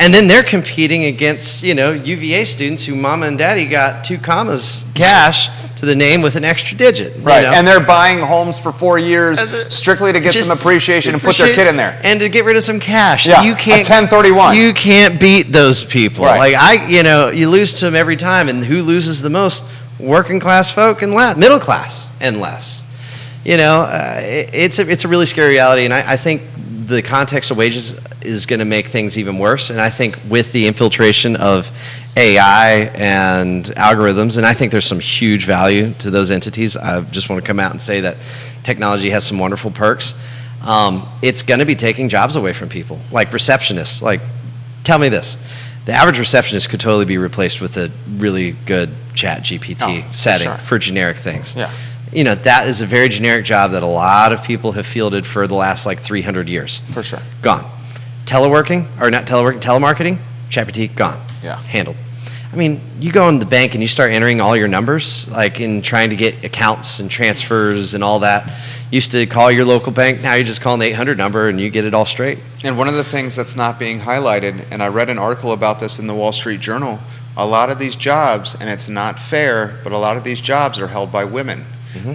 And then they're competing against, UVA students who mama and daddy got 2 commas cash to the name with an extra digit. you Right, know? and they're buying homes for 4 years strictly to get Just some appreciation and put their kid in there. and to get rid of some cash. Yeah, you can't, a 1031. You can't beat those people. Right. Like you lose to them every time, and who loses the most? Working class folk and less, middle class and less. It's a really scary reality, and I think the context of wages is going to make things even worse. And I think with the infiltration of AI and algorithms, and I think there's some huge value to those entities. I just want to come out and say that technology has some wonderful perks. It's going to be taking jobs away from people, like receptionists. Like, tell me this. The average receptionist could totally be replaced with a really good chat GPT setting for generic things. Yeah. That is a very generic job that a lot of people have fielded for the last 300 years. For sure. Gone. Teleworking, or not teleworking, telemarketing, ChatGPT, gone. Yeah. Handled. I mean, you go in the bank and you start entering all your numbers, like in trying to get accounts and transfers and all that. Used to call your local bank, now you just call an 800 number and you get it all straight. And one of the things that's not being highlighted, and I read an article about this in the Wall Street Journal, a lot of these jobs, and it's not fair, but a lot of these jobs are held by women.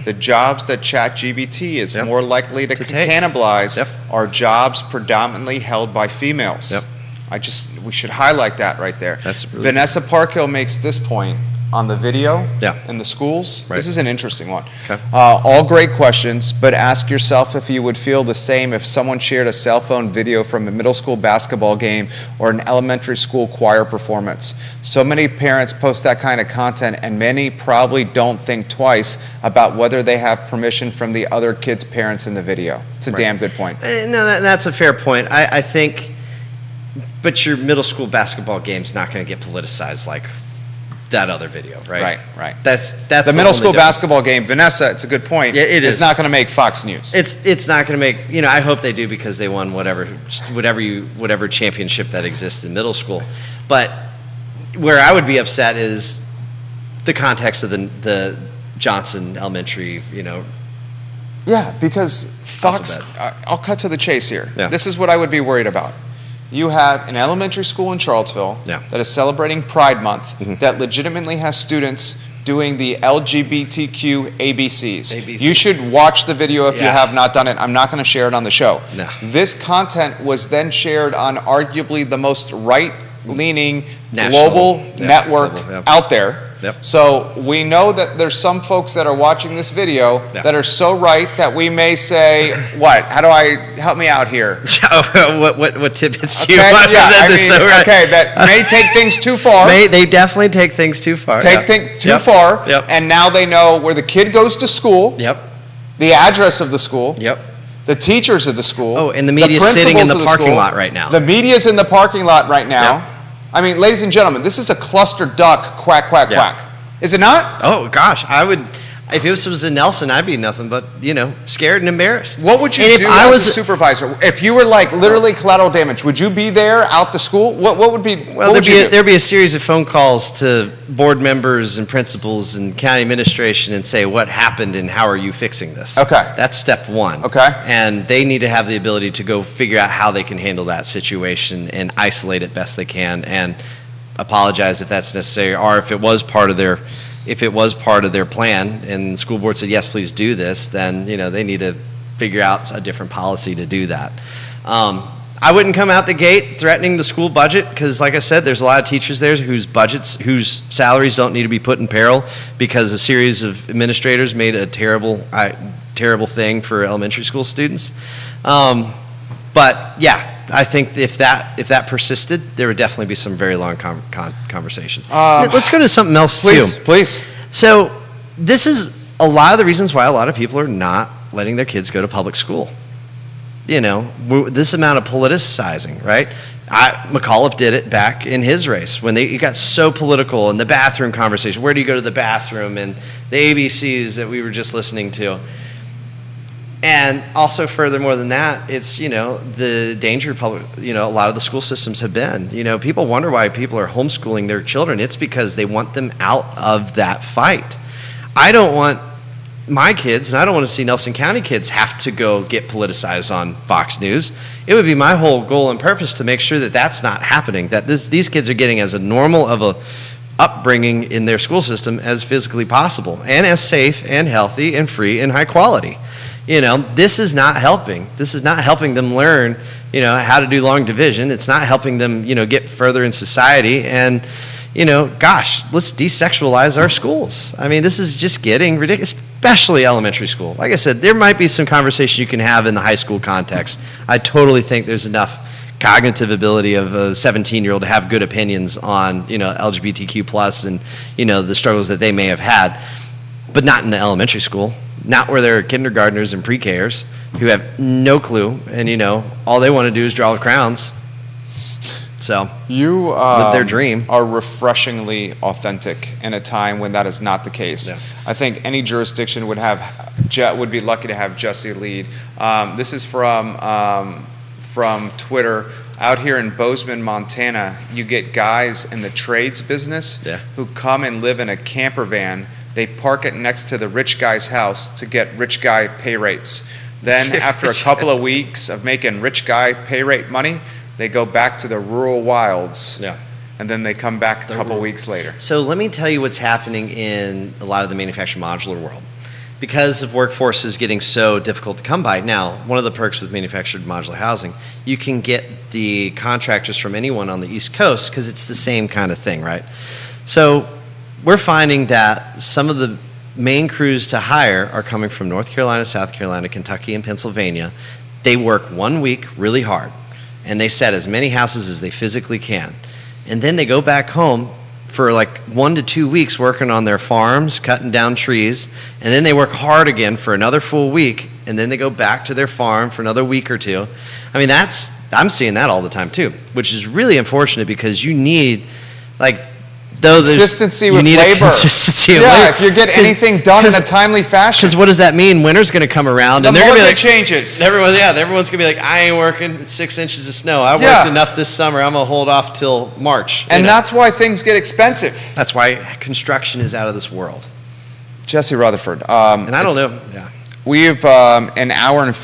The jobs that ChatGPT is more likely to take. cannibalize are jobs predominantly held by females. We should highlight that right there. That's really Vanessa Parkhill makes this point on the video in the schools. Right. This is an interesting one. Okay. All great questions, but ask yourself if you would feel the same if someone shared a cell phone video from a middle school basketball game or an elementary school choir performance. So many parents post that kind of content, and many probably don't think twice about whether they have permission from the other kids' parents in the video. It's a damn good point. No, that's a fair point. I think, but your middle school basketball game's not going to get politicized like that other video, right? Right. That's The middle school basketball game, Vanessa, it's a good point. Yeah, it is. It's not going to make Fox News. It's not going to make, I hope they do because they won whatever championship that exists in middle school. But where I would be upset is the context of the Johnson Elementary, Yeah, because Fox, I'll cut to the chase here. Yeah. This is what I would be worried about. You have an elementary school in Charlottesville that is celebrating Pride Month that legitimately has students doing the LGBTQ ABCs. You should watch the video if you have not done it. I'm not going to share it on the show. No. This content was then shared on arguably the most right-leaning National, global network out there. Yep. So we know that there's some folks that are watching this video that are so right that we may say, what? How do I, help me out here? what tidbits do you Okay, want? that may take things too far. They definitely take things too far. Take things too far. Yep. And now they know where the kid goes to school, Yep. the address of the school, Yep. the teachers of the school. Oh, and the media's sitting in the parking lot right now. The media's in the parking lot right now. I mean, ladies and gentlemen, this is a cluster duck quack, quack, quack. Is it not? Oh, gosh. I would, if this was in Nelson, I'd be nothing but, scared and embarrassed. What would you do as a supervisor? If you were literally collateral damage, would you be there out to school? What would be, well, there'd be a series of phone calls to board members and principals and county administration and say, what happened and how are you fixing this? Okay. That's step one. Okay. And they need to have the ability to go figure out how they can handle that situation and isolate it best they can and apologize if that's necessary, or if it was part of their plan and the school board said, yes, please do this, then they need to figure out a different policy to do that. I wouldn't come out the gate threatening the school budget because, like I said, there's a lot of teachers there whose salaries don't need to be put in peril because a series of administrators made a terrible thing for elementary school students. But yeah, I think if that persisted, there would definitely be some very long conversations. Let's go to something else too. Please. So this is a lot of the reasons why a lot of people are not letting their kids go to public school. This amount of politicizing, right? McAuliffe did it back in his race when it got so political and the bathroom conversation. Where do you go to the bathroom and the ABCs that we were just listening to. And also, furthermore than that, it's, the danger public, a lot of the school systems have been. People wonder why people are homeschooling their children. It's because they want them out of that fight. I don't want my kids, and I don't want to see Nelson County kids have to go get politicized on Fox News. It would be my whole goal and purpose to make sure that that's not happening, that these kids are getting as a normal of a upbringing in their school system as physically possible and as safe and healthy and free and high quality. This is not helping. This is not helping them learn, how to do long division. It's not helping them, get further in society. And, gosh, let's desexualize our schools. I mean, this is just getting ridiculous, especially elementary school. Like I said, there might be some conversation you can have in the high school context. I totally think there's enough cognitive ability of a 17-year-old to have good opinions on, LGBTQ plus and, the struggles that they may have had, but not in the elementary school, not where there are kindergartners and pre-Kers who have no clue and, all they want to do is draw crowns. So You live their dream. are refreshingly authentic in a time when that is not the case. Yeah. I think any jurisdiction would be lucky to have Jesse lead. This is from Twitter. Out here in Bozeman, Montana, you get guys in the trades business Yeah. who come and live in a camper van. They park it next to the rich guy's house to get rich guy pay rates. Then after a couple of weeks of making rich guy pay rate money, they go back to the rural wilds. Yeah. And then they come back a couple weeks later. So let me tell you what's happening in a lot of the manufactured modular world. Because of workforces getting so difficult to come by, now, one of the perks with manufactured modular housing, you can get the contractors from anyone on the East Coast because it's the same kind of thing, right? So we're finding that some of the main crews to hire are coming from North Carolina, South Carolina, Kentucky, and Pennsylvania. They work 1 week really hard, and they set as many houses as they physically can. And then they go back home for like 1 to 2 weeks working on their farms, cutting down trees, and then they work hard again for another full week, and then they go back to their farm for another week or two. I mean, I'm seeing that all the time too, which is really unfortunate because you need, Consistency with labor. Consistency of yeah, labor. if you get anything done in a timely fashion. Because what does that mean? Winter's going to come around, The and they're going to be market like, changes. everyone's going to be like, I ain't working. It's 6 inches of snow. I Yeah. worked enough this summer. I'm going to hold off till March. And that's why things get expensive. That's why construction is out of this world. Jesse Rutherford. And I don't know. Yeah. We've an hour and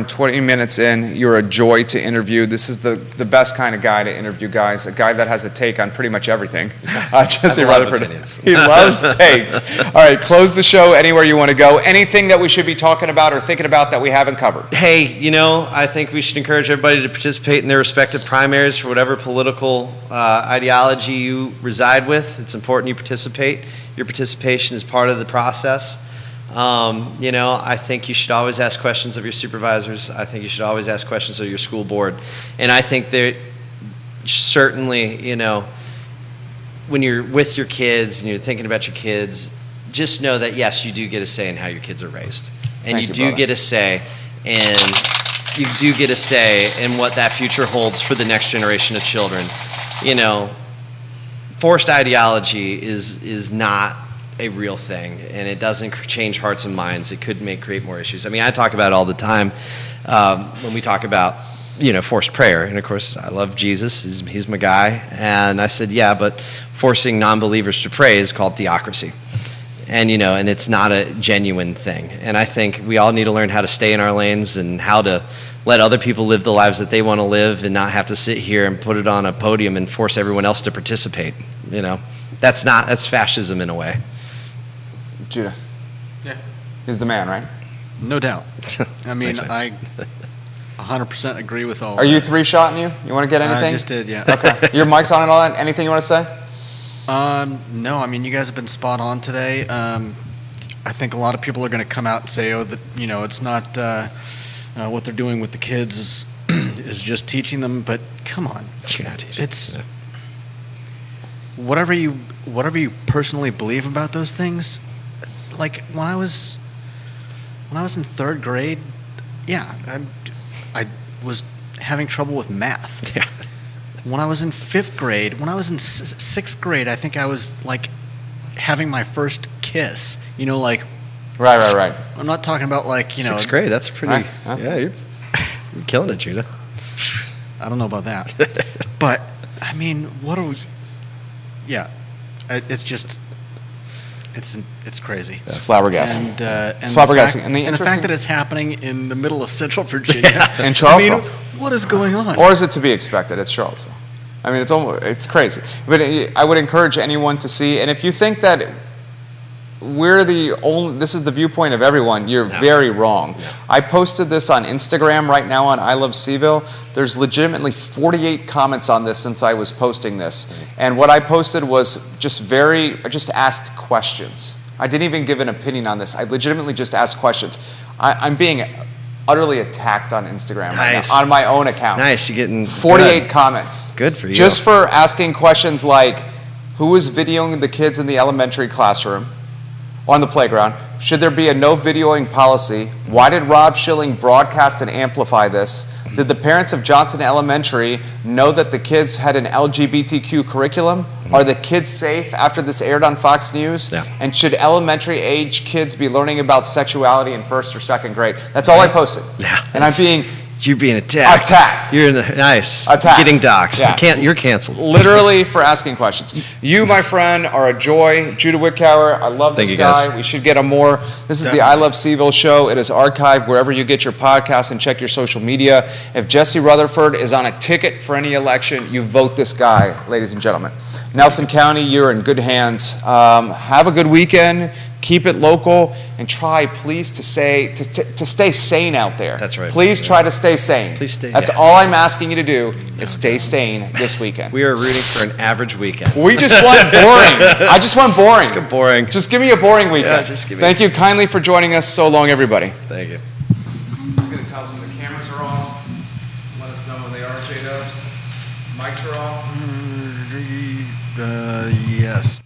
20 minutes in. You're a joy to interview. This is the best kind of guy to interview, guys. A guy that has a take on pretty much everything. Jesse I love Rutherford. opinions. He loves takes. All right, close the show anywhere you want to go. Anything that we should be talking about or thinking about that we haven't covered? Hey, I think we should encourage everybody to participate in their respective primaries for whatever political ideology you reside with. It's important you participate. Your participation is part of the process. I think you should always ask questions of your supervisors. I think you should always ask questions of your school board. And I think that certainly, when you're with your kids and you're thinking about your kids, just know that, yes, you do get a say in how your kids are raised. And Thank you you, do brother. get a say in what that future holds for the next generation of children. Forced ideology is not a real thing, and it doesn't change hearts and minds. It could create more issues. I mean, I talk about it all the time when we talk about forced prayer, and of course I love Jesus. He's my guy, and I said, yeah, but forcing non-believers to pray is called theocracy, and and it's not a genuine thing. And I think we all need to learn how to stay in our lanes and how to let other people live the lives that they want to live, and not have to sit here and put it on a podium and force everyone else to participate. That's fascism in a way. Judah. Yeah. He's the man, right? No doubt. I mean, Thanks, I 100% agree with all Are that. you three-shotting you? You want to get anything? I just did, yeah. Okay. Your mic's on and all that? Anything you want to say? No, I mean, you guys have been spot on today. I think a lot of people are going to come out and say, it's not what they're doing with the kids is just teaching them, but come on. You're not teaching. It's whatever you personally believe about those things. Like when I was in third grade, yeah, I was having trouble with math. Yeah. When I was in fifth grade, when I was in sixth grade, I think I was like having my first kiss. Right. I'm not talking about Sixth grade. That's pretty. Right. Yeah, you're killing it, Judah. I don't know about that, but I mean, what are we? Yeah, it's just. It's crazy. It's flabbergasting. And It's flabbergasting. And the interesting- fact that it's happening in the middle of Central Virginia. In Charlottesville. I mean, what is going on? Or is it to be expected? It's Charlottesville. I mean, it's crazy. But I would encourage anyone to see, and if you think that this is the viewpoint of everyone, you're very wrong. I posted this on Instagram right now on I Love Seville. There's legitimately 48 comments on this since I was posting this. And what I posted was I just asked questions. I didn't even give an opinion on this. I legitimately just asked questions. I'm being utterly attacked on Instagram right now, on my own account. Nice, you're getting 48 comments. Good for you. Just for asking questions like, who is videoing the kids in the elementary classroom? On the playground, should there be a no videoing policy? Why did Rob Schilling broadcast and amplify this? Did the parents of Johnson Elementary know that the kids had an LGBTQ curriculum? Are the kids safe after this aired on Fox News? Yeah. And should elementary age kids be learning about sexuality in first or second grade? That's all I posted. Yeah. And You're being attacked. Attacked. You're in the nice. Attacked. You're getting doxxed. Yeah. You're canceled. literally for asking questions. You, my friend, are a joy. Judah Wickower, I love this Thank you, guy. guys. We should get him more. This is the I Love Seville show. It is archived wherever you get your podcasts and check your social media. If Jesse Rutherford is on a ticket for any election, you vote this guy, ladies and gentlemen. Nelson County, you're in good hands. Have a good weekend. Keep it local, and try, please, to stay sane out there. That's right. Please try to stay sane. Please stay. That's all I'm asking you to do is stay sane this weekend. We are rooting for an average weekend. We just want boring. I just want boring. Let's go boring. Just give me a boring weekend. Yeah, just give me- Thank you kindly for joining us. So long, everybody. Thank you. He's going to tell us when the cameras are off. Let us know when they are, J-Dubs. Mics are off. Yes.